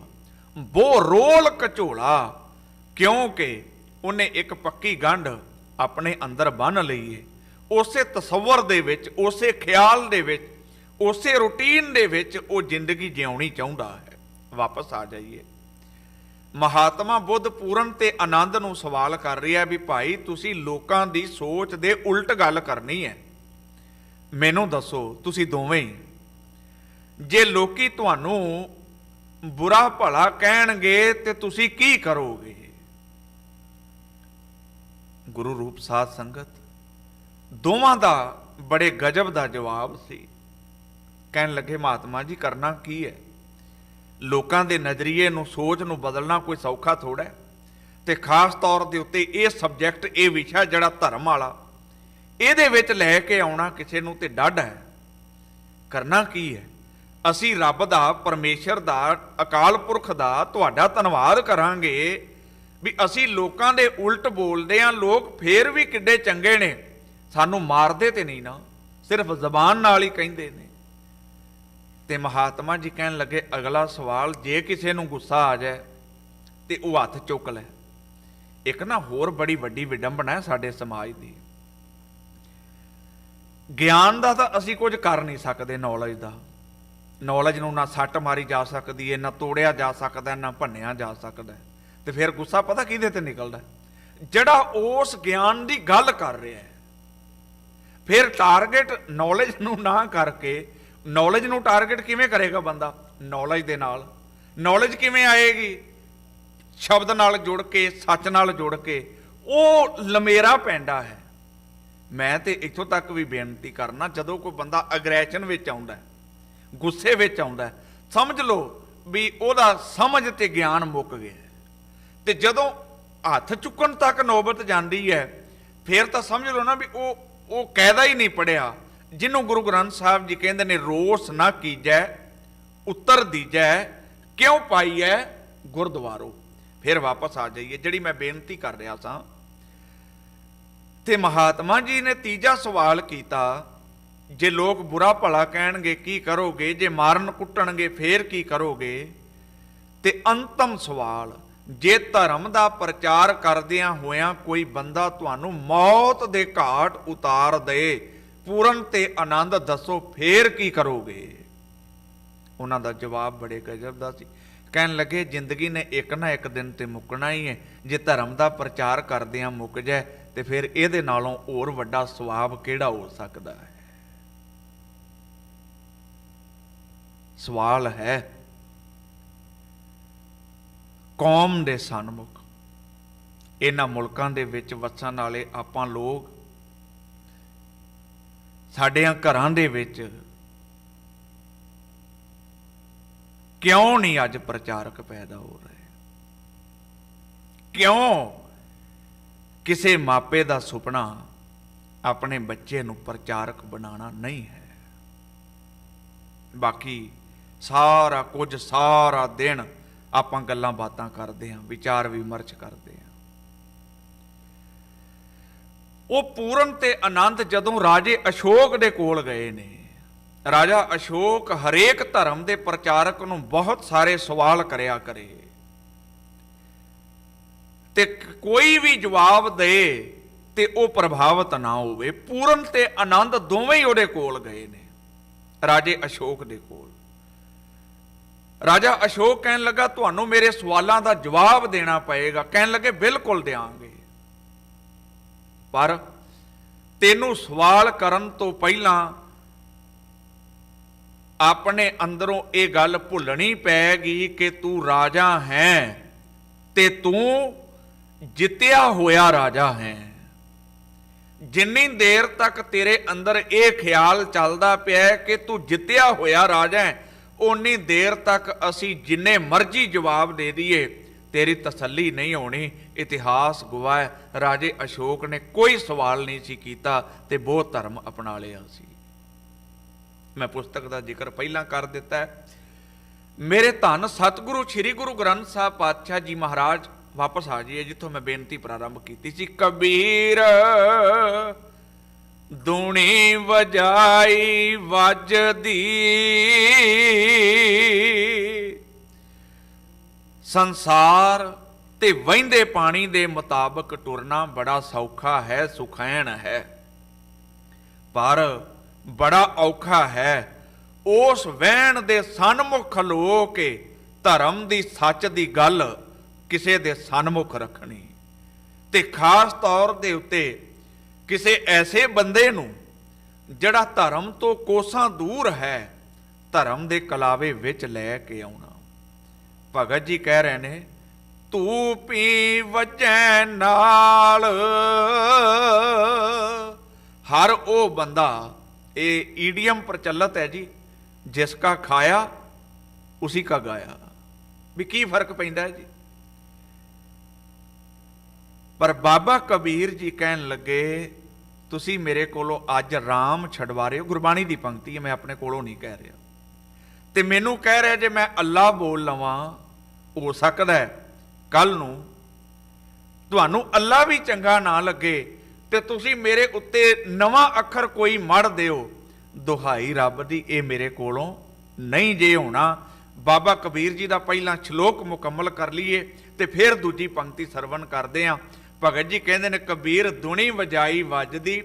ਬੋ ਰੋਲ ਕਚੋਲਾ, ਕਿਉਂਕਿ ਉਹਨੇ ਇੱਕ ਪੱਕੀ ਗੰਢ ਆਪਣੇ ਅੰਦਰ ਬੰਨ੍ਹ ਲਈ ਏ, ਉਸੇ ਤਸੱਵਰ ਦੇ ਵਿੱਚ, ਉਸੇ ਖਿਆਲ ਦੇ ਵਿੱਚ, ਉਸੇ ਰੂਟੀਨ ਦੇ ਵਿੱਚ ਉਹ ਜ਼ਿੰਦਗੀ ਜਿਉਣੀ ਚਾਹੁੰਦਾ ਹੈ। ਵਾਪਸ ਆ ਜਾਈਏ, ਮਹਾਤਮਾ ਬੁੱਧ ਪੂਰਨ ਤੇ ਆਨੰਦ ਨੂੰ ਸਵਾਲ ਕਰ ਰਿਹਾ ਵੀ ਭਾਈ ਤੁਸੀਂ ਲੋਕਾਂ ਦੀ ਸੋਚ ਦੇ ਉਲਟ ਗੱਲ ਕਰਨੀ ਹੈ। ਮੈਨੂੰ ਦੱਸੋ, ਤੁਸੀਂ ਦੋਵੇਂ ਹੀ, ਜੇ ਲੋਕੀ ਤੁਹਾਨੂੰ ਬੁਰਾ ਭਲਾ ਕਹਿਣਗੇ ਤੇ ਤੁਸੀਂ ਕੀ ਕਰੋਗੇ? ਗੁਰੂ ਰੂਪ ਸਾਧ ਸੰਗਤ ਦੋਵਾਂ ਦਾ ਬੜੇ ਗਜਬ ਦਾ ਜਵਾਬ ਸੀ। ਕਹਿਣ ਲੱਗੇ ਮਹਾਤਮਾ ਜੀ ਕਰਨਾ ਕੀ ਹੈ? ਲੋਕਾਂ ਦੇ ਨਜ਼ਰੀਏ ਨੂੰ, ਸੋਚ ਨੂੰ ਬਦਲਣਾ ਕੋਈ ਸੌਖਾ ਥੋੜਾ ਹੈ, ਤੇ ਖਾਸ ਤੌਰ ਦੇ ਉੱਤੇ ਇਹ ਸਬਜੈਕਟ, ਇਹ ਵਿਸ਼ਾ ਜਿਹੜਾ ਧਰਮ ਵਾਲਾ, ਇਹਦੇ ਵਿੱਚ ਲੈ ਕੇ ਆਉਣਾ ਕਿਸੇ ਨੂੰ ਤੇ ਡਾਢਾ ਹੈ। ਕਰਨਾ ਕੀ ਹੈ? ਅਸੀਂ ਰੱਬ ਦਾ, ਪਰਮੇਸ਼ਰ ਦਾ, ਅਕਾਲ ਪੁਰਖ ਦਾ ਤੁਹਾਡਾ ਧੰਨਵਾਦ ਕਰਾਂਗੇ ਵੀ ਅਸੀਂ ਲੋਕਾਂ ਦੇ ਉਲਟ ਬੋਲਦੇ ਹਾਂ। ਲੋਕ ਫੇਰ ਵੀ ਕਿੱਡੇ ਚੰਗੇ ਨੇ, ਸਾਨੂੰ ਮਾਰਦੇ ਤੇ ਨਹੀਂ ਨਾ, ਸਿਰਫ ਜ਼ਬਾਨ ਨਾਲ ਹੀ ਕਹਿੰਦੇ ਨੇ। ਤੇ ਮਹਾਤਮਾ ਜੀ ਕਹਿਣ ਲੱਗੇ ਅਗਲਾ ਸਵਾਲ, ਜੇ ਕਿਸੇ ਨੂੰ ਗੁੱਸਾ ਆ ਜਾਏ ਤੇ ਉਹ ਹੱਥ ਚੁੱਕ ਲੈ। ਇੱਕ ਨਾ ਹੋਰ ਬੜੀ ਵੱਡੀ ਵਿਡੰਬਨਾ ਹੈ ਸਾਡੇ ਸਮਾਜ ਦੀ। ਗਿਆਨ ਦਾ ਤਾਂ ਅਸੀਂ ਕੁਝ ਕਰ ਨਹੀਂ ਸਕਦੇ, ਨੌਲੇਜ ਦਾ, ਨੌਲੇਜ ਨੂੰ ਨਾ ਸੱਟ ਮਾਰੀ ਜਾ ਸਕਦੀ ਹੈ, ਨਾ ਤੋੜਿਆ ਜਾ ਸਕਦਾ, ਨਾ ਭੰਨਿਆ ਜਾ ਸਕਦਾ। ਤੇ ਫਿਰ ਗੁੱਸਾ ਪਤਾ ਕਿਹਦੇ ਤੇ ਨਿਕਲਦਾ? ਜਿਹੜਾ ਉਸ ਗਿਆਨ ਦੀ ਗੱਲ ਕਰ ਰਿਹਾ ਹੈ। ਫਿਰ ਟਾਰਗੇਟ ਨੌਲੇਜ ਨੂੰ ਨਾ ਕਰਕੇ, ਨੌਲੇਜ ਨੂੰ ਟਾਰਗੇਟ ਕਿਵੇਂ ਕਰੇਗਾ ਬੰਦਾ? ਨੌਲੇਜ ਦੇ ਨਾਲ। ਨੌਲੇਜ ਕਿਵੇਂ ਆਏਗੀ? ਸ਼ਬਦ ਨਾਲ ਜੁੜ ਕੇ, ਸੱਚ ਨਾਲ ਜੁੜ ਕੇ। ਉਹ ਲਮੇਰਾ ਪੈਂਦਾ ਹੈ। ਮੈਂ ਤੇ ਇੱਥੋਂ ਤੱਕ ਵੀ ਬੇਨਤੀ ਕਰਨਾ, ਜਦੋਂ ਕੋਈ ਬੰਦਾ ਅਗਰੈਸ਼ਨ ਵਿੱਚ ਆਉਂਦਾ, ਗੁੱਸੇ ਵਿੱਚ ਆਉਂਦਾ, ਸਮਝ ਲਓ ਵੀ ਉਹਦਾ ਸਮਝ ਤੇ ਗਿਆਨ ਮੁੱਕ ਗਿਆ। ਤੇ ਜਦੋਂ ਹੱਥ ਚੁੱਕਣ ਤੱਕ ਨੌਬਤ ਜਾਂਦੀ ਹੈ, ਫਿਰ ਤਾਂ ਸਮਝ ਲਓ ਨਾ ਵੀ ਉਹ ਕਾਇਦਾ ਹੀ ਨਹੀਂ ਪੜਿਆ, ਜਿਹਨੂੰ ਗੁਰੂ ਗ੍ਰੰਥ ਸਾਹਿਬ ਜੀ ਕਹਿੰਦੇ ਨੇ ਰੋਸ ਨਾ ਕੀਜੈ ਉੱਤਰ ਦੀਜੈ, ਕਿਉਂ ਪਾਈਐ ਗੁਰਦੁਆਰੋ। ਫਿਰ ਵਾਪਸ ਆ ਜਾਈਏ, ਜਿਹੜੀ ਮੈਂ ਬੇਨਤੀ ਕਰ ਰਿਹਾ ਸਾਂ। ਤੇ ਮਹਾਤਮਾ ਜੀ ਨੇ ਤੀਜਾ ਸਵਾਲ ਕੀਤਾ, ਜੇ ਲੋਕ ਬੁਰਾ ਭਲਾ ਕਹਿਣਗੇ ਕੀ ਕਰੋਗੇ? ਜੇ ਮਾਰਨ ਕੁੱਟਣਗੇ ਫੇਰ ਕੀ ਕਰੋਗੇ? ਤੇ ਅੰਤਮ ਸਵਾਲ, ਜੇ ਧਰਮ ਦਾ ਪ੍ਰਚਾਰ ਕਰਦਿਆਂ ਹੋਇਆਂ ਕੋਈ ਬੰਦਾ ਤੁਹਾਨੂੰ ਮੌਤ ਦੇ ਘਾਟ ਉਤਾਰ ਦੇ, ਪੂਰਨ ਤੇ ਆਨੰਦ ਦੱਸੋ, ਫੇਰ ਕੀ ਕਰੋਗੇ? ਉਹਨਾਂ ਦਾ ਜਵਾਬ ਬੜੇ ਗਜਬ ਦਾ ਸੀ। ਕਹਿਣ ਲੱਗੇ ਜ਼ਿੰਦਗੀ ਨੇ ਇੱਕ ਨਾ ਇੱਕ ਦਿਨ ਤੇ ਮੁੱਕਣਾ ਹੀ ਹੈ। ਜੇ ਧਰਮ ਦਾ ਪ੍ਰਚਾਰ ਕਰਦਿਆਂ ਮੁੱਕ ਜਾਏ ਤੇ ਫਿਰ ਇਹਦੇ ਨਾਲੋਂ ਹੋਰ ਵੱਡਾ ਸਵਾਬ ਕਿਹੜਾ ਹੋ ਸਕਦਾ ਹੈ? ਸਵਾਲ ਹੈ ਕੌਮ ਦੇ ਸਨਮੁਖ, ਇਹਨਾਂ ਮੁਲਕਾਂ ਦੇ ਵਿੱਚ ਵਸਣ ਵਾਲੇ ਆਪਾਂ ਲੋਕ, ਸਾਡਿਆਂ ਘਰਾਂ ਦੇ ਵਿੱਚ ਕਿਉਂ ਨਹੀਂ ਅੱਜ ਪ੍ਰਚਾਰਕ ਪੈਦਾ ਹੋ ਰਹੇ? ਕਿਉਂ ਕਿਸੇ ਮਾਪੇ ਦਾ ਸੁਪਨਾ ਆਪਣੇ ਬੱਚੇ ਨੂੰ ਪ੍ਰਚਾਰਕ ਬਣਾਉਣਾ ਨਹੀਂ ਹੈ? ਬਾਕੀ ਸਾਰਾ ਕੁਝ, ਸਾਰਾ ਦਿਨ ਆਪਾਂ ਗੱਲਾਂ ਬਾਤਾਂ ਕਰਦੇ ਹਾਂ, ਵਿਚਾਰ ਵਿਮਰਸ਼ ਕਰਦੇ ਹਾਂ। ਉਹ ਪੂਰਨ ਤੇ ਆਨੰਦ ਜਦੋਂ ਰਾਜੇ ਅਸ਼ੋਕ ਦੇ ਕੋਲ ਗਏ ਨੇ, ਰਾਜਾ ਅਸ਼ੋਕ ਹਰੇਕ ਧਰਮ ਦੇ ਪ੍ਰਚਾਰਕ ਨੂੰ ਬਹੁਤ ਸਾਰੇ ਸਵਾਲ ਕਰਿਆ ਕਰੇ, ਤੇ ਕੋਈ ਵੀ ਜਵਾਬ ਦੇ ਤੇ ਉਹ ਪ੍ਰਭਾਵਿਤ ਨਾ ਹੋਵੇ। ਪੂਰਨ ਤੇ ਆਨੰਦ ਦੋਵੇਂ ਹੀ ਉਹਦੇ ਕੋਲ ਗਏ ਨੇ, ਰਾਜੇ ਅਸ਼ੋਕ ਦੇ ਕੋਲ। ਰਾਜਾ ਅਸ਼ੋਕ ਕਹਿਣ ਲੱਗਾ ਤੁਹਾਨੂੰ ਮੇਰੇ ਸਵਾਲਾਂ ਦਾ ਜਵਾਬ ਦੇਣਾ ਪਏਗਾ। ਕਹਿਣ ਲੱਗੇ ਬਿਲਕੁਲ ਦਿਆਂਗੇ, ਪਰ ਤੈਨੂੰ ਸਵਾਲ ਕਰਨ ਤੋਂ ਪਹਿਲਾਂ ਆਪਣੇ ਅੰਦਰੋਂ ਇਹ ਗੱਲ ਭੁੱਲਣੀ ਪੈਗੀ ਕਿ ਤੂੰ ਰਾਜਾ ਹੈ ਤੇ ਤੂੰ ਜਿੱਤਿਆ ਹੋਇਆ ਰਾਜਾ ਹੈ। ਜਿੰਨੀ ਦੇਰ ਤੱਕ ਤੇਰੇ ਅੰਦਰ ਇਹ ਖਿਆਲ ਚੱਲਦਾ ਪਿਆ ਕਿ ਤੂੰ ਜਿੱਤਿਆ ਹੋਇਆ ਰਾਜਾ ਹੈ, ਓਨੀ ਦੇਰ ਤੱਕ ਅਸੀਂ ਜਿੰਨੇ ਮਰਜ਼ੀ ਜਵਾਬ ਦੇ ਦਈਏ ਤੇਰੀ ਤਸੱਲੀ ਨਹੀਂ ਹੋਣੀ। ਇਤਿਹਾਸ ਗਵਾਹ ਹੈ, ਰਾਜੇ ਅਸ਼ੋਕ ਨੇ ਕੋਈ ਸਵਾਲ ਨਹੀਂ ਸੀ ਕੀਤਾ ਤੇ ਬਹੁਤ ਧਰਮ ਅਪਣਾ ਲਿਆ ਸੀ। ਮੈਂ ਪੁਸਤਕ ਦਾ ਜ਼ਿਕਰ ਪਹਿਲਾਂ ਕਰ ਦਿੱਤਾ ਹੈ। ਮੇਰੇ ਧੰਨ ਸਤਿਗੁਰੂ ਸ੍ਰੀ ਗੁਰੂ ਗ੍ਰੰਥ ਸਾਹਿਬ ਪਾਤਸ਼ਾਹ ਜੀ ਮਹਾਰਾਜ, ਵਾਪਸ ਆ ਜਾਈਏ ਜਿੱਥੋਂ ਮੈਂ ਬੇਨਤੀ ਪ੍ਰਾਰੰਭ ਕੀਤੀ ਸੀ। ਕਬੀਰ ਦੂਣੀ ਵਜਾਈ ਵੱਜਦੀ, ਸੰਸਾਰ ਤੇ ਵਹਿੰਦੇ ਪਾਣੀ ਦੇ ਮੁਤਾਬਕ ਟੁਰਨਾ ਬੜਾ ਸੌਖਾ ਹੈ, ਸੁਖੈਨ ਹੈ। ਪਰ ਬੜਾ ਔਖਾ ਹੈ ਉਸ ਵਹਿਣ ਦੇ ਸਨਮੁਖ ਖਲੋ ਕੇ ਧਰਮ ਦੀ ਸੱਚ ਦੀ ਗੱਲ ਕਿਸੇ ਦੇ ਸਨਮੁਖ ਰੱਖਣੀ, ਤੇ ਖਾਸ ਤੌਰ ਦੇ ਉੱਤੇ ਕਿਸੇ ਐਸੇ ਬੰਦੇ ਨੂੰ ਜਿਹੜਾ ਧਰਮ ਤੋਂ ਕੋਸਾਂ ਦੂਰ ਹੈ ਧਰਮ ਦੇ ਕਲਾਵੇ ਵਿੱਚ ਲੈ ਕੇ ਆਉਣਾ। ਭਗਤ ਜੀ ਕਹਿ ਰਹੇ ਨੇ, ਤੂੰ ਪੀ ਵਜੈ ਨਾਲ। ਹਰ ਉਹ ਬੰਦਾ, ਇਹ ਈਡੀਅਮ ਪ੍ਰਚਲਿਤ ਹੈ ਜੀ, ਜਿਸ ਕਾ ਖਾਇਆ ਉਸੀ ਕਾ ਗਾਇਆ। ਵੀ ਕੀ ਫਰਕ ਪੈਂਦਾ ਹੈ ਜੀ। ਪਰ ਬਾਬਾ ਕਬੀਰ ਜੀ ਕਹਿਣ ਲੱਗੇ, ਤੁਸੀਂ ਮੇਰੇ ਕੋਲੋਂ ਅੱਜ ਰਾਮ ਛਡਵਾ ਰਹੇ ਹੋ। ਗੁਰਬਾਣੀ ਦੀ ਪੰਕਤੀ ਹੈ, ਮੈਂ ਆਪਣੇ ਕੋਲੋਂ ਨਹੀਂ ਕਹਿ ਰਿਹਾ। ਤੇ ਮੈਨੂੰ ਕਹਿ ਰਿਹਾ ਜੇ ਮੈਂ ਅੱਲਾ ਬੋਲ ਲਵਾਂ, ਹੋ ਸਕਦਾ ਕੱਲ ਨੂੰ ਤੁਹਾਨੂੰ ਅੱਲਾ ਵੀ ਚੰਗਾ ਨਾ ਲੱਗੇ ਤੇ ਤੁਸੀਂ ਮੇਰੇ ਉੱਤੇ ਨਵਾਂ ਅੱਖਰ ਕੋਈ ਮੜ ਦਿਓ। ਦੁਹਾਈ ਰੱਬ ਦੀ, ਇਹ ਮੇਰੇ ਕੋਲੋਂ ਨਹੀਂ ਜੇ ਹੋਣਾ। ਬਾਬਾ ਕਬੀਰ ਜੀ ਦਾ ਪਹਿਲਾਂ ਸ਼ਲੋਕ ਮੁਕੰਮਲ ਕਰ ਲਈਏ ਤੇ ਫਿਰ ਦੂਜੀ ਪੰਕਤੀ ਸਰਵਣ ਕਰਦੇ ਹਾਂ। ਭਗਤ ਜੀ ਕਹਿੰਦੇ ਨੇ, ਕਬੀਰ ਦੁਣੀ ਵਜਾਈ ਵੱਜਦੀ,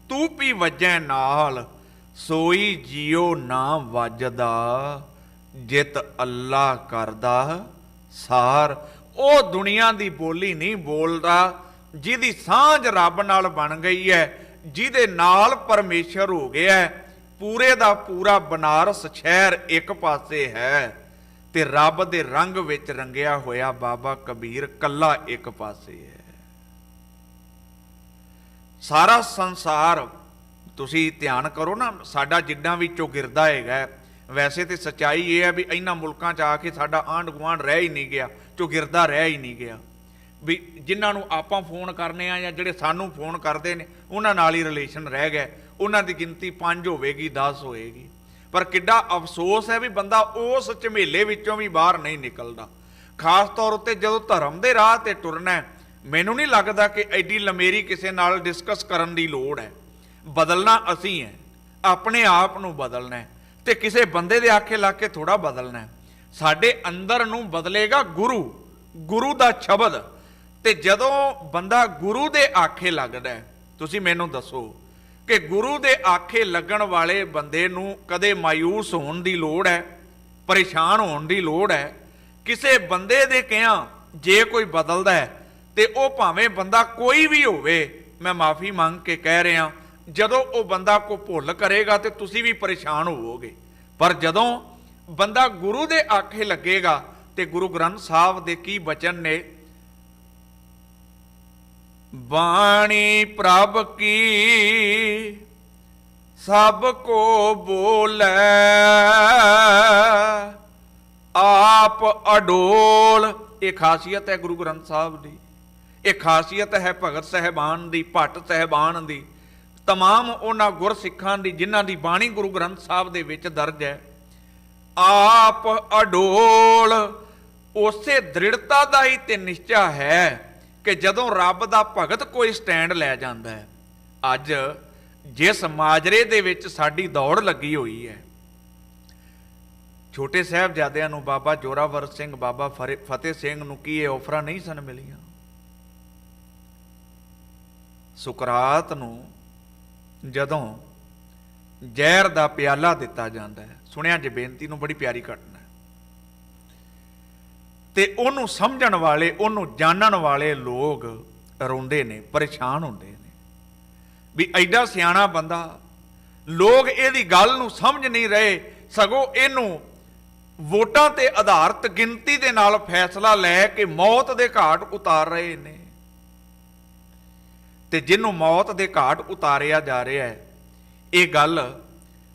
ਤੂੰ ਪੀ ਵੱਜੈ ਨਾਲ। ਸੋਈ ਜਿਉ ਨਾ ਵੱਜਦਾ, ਜਿਤ ਅੱਲਾ ਕਰਦਾ ਸਾਰ। ਉਹ ਦੁਨੀਆ ਦੀ ਬੋਲੀ ਨਹੀਂ ਬੋਲਦਾ ਜਿਹਦੀ ਸਾਂਝ ਰੱਬ ਨਾਲ ਬਣ ਗਈ ਹੈ, ਜਿਹਦੇ ਨਾਲ ਪਰਮੇਸ਼ਰ ਹੋ ਗਿਆ। ਪੂਰੇ ਦਾ ਪੂਰਾ ਬਨਾਰਸ ਸ਼ਹਿਰ ਇੱਕ ਪਾਸੇ ਹੈ ਤੇ ਰੱਬ ਦੇ ਰੰਗ ਵਿੱਚ ਰੰਗਿਆ ਹੋਇਆ ਬਾਬਾ ਕਬੀਰ ਕੱਲਾ ਇੱਕ ਪਾਸੇ ਹੈ। ਸਾਰਾ ਸੰਸਾਰ, ਤੁਸੀਂ ਧਿਆਨ ਕਰੋ ਨਾ, ਸਾਡਾ ਜਿੱਦਾਂ ਵੀ ਚੌਗਿਰਦਾ ਹੈਗਾ। ਵੈਸੇ ਤੇ ਸੱਚਾਈ ਇਹ ਹੈ ਵੀ ਇਹਨਾਂ ਮੁਲਕਾਂ 'ਚ ਆ ਕੇ ਸਾਡਾ ਆਂਢ ਗੁਆਂਢ ਰਹਿ ਹੀ ਨਹੀਂ ਗਿਆ, ਚੌਗਿਰਦਾ ਰਹਿ ਹੀ ਨਹੀਂ ਗਿਆ। ਵੀ ਜਿਨ੍ਹਾਂ ਨੂੰ ਆਪਾਂ ਫੋਨ ਕਰਨੇ ਆ ਜਾਂ ਜਿਹੜੇ ਸਾਨੂੰ ਫੋਨ ਕਰਦੇ ਨੇ ਉਹਨਾਂ ਨਾਲ ਹੀ ਰਿਲੇਸ਼ਨ ਰਹਿ ਗਏ। ਉਹਨਾਂ ਦੀ ਗਿਣਤੀ 5 ਹੋਵੇਗੀ, 10 ਹੋਏਗੀ। ਪਰ ਕਿੱਡਾ ਅਫਸੋਸ ਹੈ ਵੀ ਬੰਦਾ ਉਸ ਝਮੇਲੇ ਵਿੱਚੋਂ ਵੀ ਬਾਹਰ ਨਹੀਂ ਨਿਕਲਦਾ। ਖਾਸ ਤੌਰ ਉੱਤੇ ਜਦੋਂ ਧਰਮ ਦੇ ਰਾਹ ਤੇ ਟੁਰਨਾ, ਮੈਨੂੰ ਨਹੀਂ ਲੱਗਦਾ ਕਿ ਐਡੀ ਲੰਮੇਰੀ ਕਿਸੇ ਨਾਲ ਡਿਸਕਸ ਕਰਨ ਦੀ ਲੋੜ ਹੈ। ਬਦਲਣਾ ਅਸੀਂ ਹੈ, ਆਪਣੇ ਆਪ ਨੂੰ ਬਦਲਣਾ ਹੈ ਤੇ ਕਿਸੇ ਬੰਦੇ ਦੇ ਆਖੇ ਲਾ ਕੇ ਥੋੜਾ ਬਦਲਣਾ ਹੈ। ਸਾਡੇ ਅੰਦਰ ਨੂੰ ਬਦਲੇਗਾ ਗੁਰੂ, ਗੁਰੂ ਦਾ ਸ਼ਬਦ। ਤੇ ਜਦੋਂ ਬੰਦਾ ਗੁਰੂ ਦੇ ਆਖੇ ਲੱਗਦਾ, ਤੁਸੀਂ ਮੈਨੂੰ ਦੱਸੋ ਕਿ ਗੁਰੂ ਦੇ ਆਖੇ ਲੱਗਣ ਵਾਲੇ ਬੰਦੇ ਨੂੰ ਕਦੇ ਮਾਯੂਸ ਹੋਣ ਦੀ ਲੋੜ ਹੈ, ਪਰੇਸ਼ਾਨ ਹੋਣ ਦੀ ਲੋੜ ਹੈ? ਕਿਸੇ ਬੰਦੇ ਦੇ ਕਿਹਾ ਜੇ ਕੋਈ ਬਦਲਦਾ ਹੈ ਤੇ ਉਹ ਭਾਵੇਂ ਬੰਦਾ ਕੋਈ ਵੀ ਹੋਵੇ, ਮੈਂ ਮਾਫੀ ਮੰਗ ਕੇ ਕਹਿ ਰਿਹਾ, ਜਦੋਂ ਉਹ ਬੰਦਾ ਕੋ ਭੁੱਲ ਕਰੇਗਾ ਤੇ ਤੁਸੀਂ ਵੀ ਪਰੇਸ਼ਾਨ ਹੋਵੋਗੇ। ਪਰ ਜਦੋਂ ਬੰਦਾ ਗੁਰੂ ਦੇ ਆਖੇ ਲੱਗੇਗਾ ਤੇ ਗੁਰੂ ਗ੍ਰੰਥ ਸਾਹਿਬ ਦੇ ਕੀ ਬਚਨ ਨੇ, ਬਾਣੀ ਪ੍ਰਭ ਕੀ ਸਭ ਕੋ ਬੋਲੇ, ਆਪ ਅਡੋਲ। ਇਹ ਖਾਸੀਅਤ ਹੈ ਗੁਰੂ ਗ੍ਰੰਥ ਸਾਹਿਬ ਦੀ, ਇਹ ਖਾਸੀਅਤ ਹੈ ਭਗਤ ਸਾਹਿਬਾਨ ਦੀ, ਭੱਟ ਸਾਹਿਬਾਨ ਦੀ, तमाम ਉਹਨਾਂ ਗੁਰਸਿੱਖਾਂ ਦੀ ਜਿਨ੍ਹਾਂ ਦੀ ਬਾਣੀ ਗੁਰੂ ਗ੍ਰੰਥ ਸਾਹਿਬ ਦੇ ਵਿੱਚ ਦਰਜ ਹੈ। ਆਪ ਅਡੋਲ, ਉਸੇ ਦ੍ਰਿੜਤਾ ਦਾ ਹੀ ਤੇ ਨਿਸ਼ਚਾ ਹੈ ਕਿ ਜਦੋਂ ਰੱਬ ਦਾ ਭਗਤ ਕੋਈ ਸਟੈਂਡ ਲੈ ਜਾਂਦਾ ਹੈ। ਅੱਜ ਜਿਸ ਮਾਜਰੇ ਦੇ ਵਿੱਚ ਸਾਡੀ ਦੌੜ ਲੱਗੀ ਹੋਈ ਹੈ, ਛੋਟੇ ਸਾਹਿਬਜ਼ਾਦਿਆਂ ਨੂੰ, ਬਾਬਾ ਜੋਰਾਵਰ ਸਿੰਘ, ਬਾਬਾ ਫਤਿਹ ਸਿੰਘ ਨੂੰ ਕੀ ਇਹ ਆਫਰਾਂ ਨਹੀਂ ਸਨ ਮਿਲੀਆਂ? ਸੁਕਰਾਤ ਨੂੰ ਜਦੋਂ ਜ਼ਹਿਰ ਦਾ ਪਿਆਲਾ ਦਿੱਤਾ ਜਾਂਦਾ ਹੈ, ਸੁਣਿਆ ਜੇ ਬੇਨਤੀ ਨੂੰ, ਬੜੀ ਪਿਆਰੀ ਘਟਨਾ ਹੈ, ਤੇ ਉਹਨੂੰ ਸਮਝਣ ਵਾਲੇ, ਉਹਨੂੰ ਜਾਣਨ ਵਾਲੇ ਲੋਕ ਰੋਂਦੇ ਨੇ, ਪਰੇਸ਼ਾਨ ਹੁੰਦੇ ਨੇ ਵੀ ਐਡਾ ਸਿਆਣਾ ਬੰਦਾ। ਲੋਕ ਇਹਦੀ ਗੱਲ ਨੂੰ ਸਮਝ ਨਹੀਂ ਰਹੇ, ਸਗੋਂ ਇਹਨੂੰ ਵੋਟਾਂ ਤੇ ਆਧਾਰਿਤ ਗਿਣਤੀ ਦੇ ਨਾਲ ਫੈਸਲਾ ਲੈ ਕੇ ਮੌਤ ਦੇ ਘਾਟ ਉਤਾਰ ਰਹੇ ਨੇ। ਤੇ ਜਿਹਨੂੰ ਮੌਤ ਦੇ ਘਾਟ ਉਤਾਰਿਆ ਜਾ ਰਿਹਾ ਹੈ, ਇਹ ਗੱਲ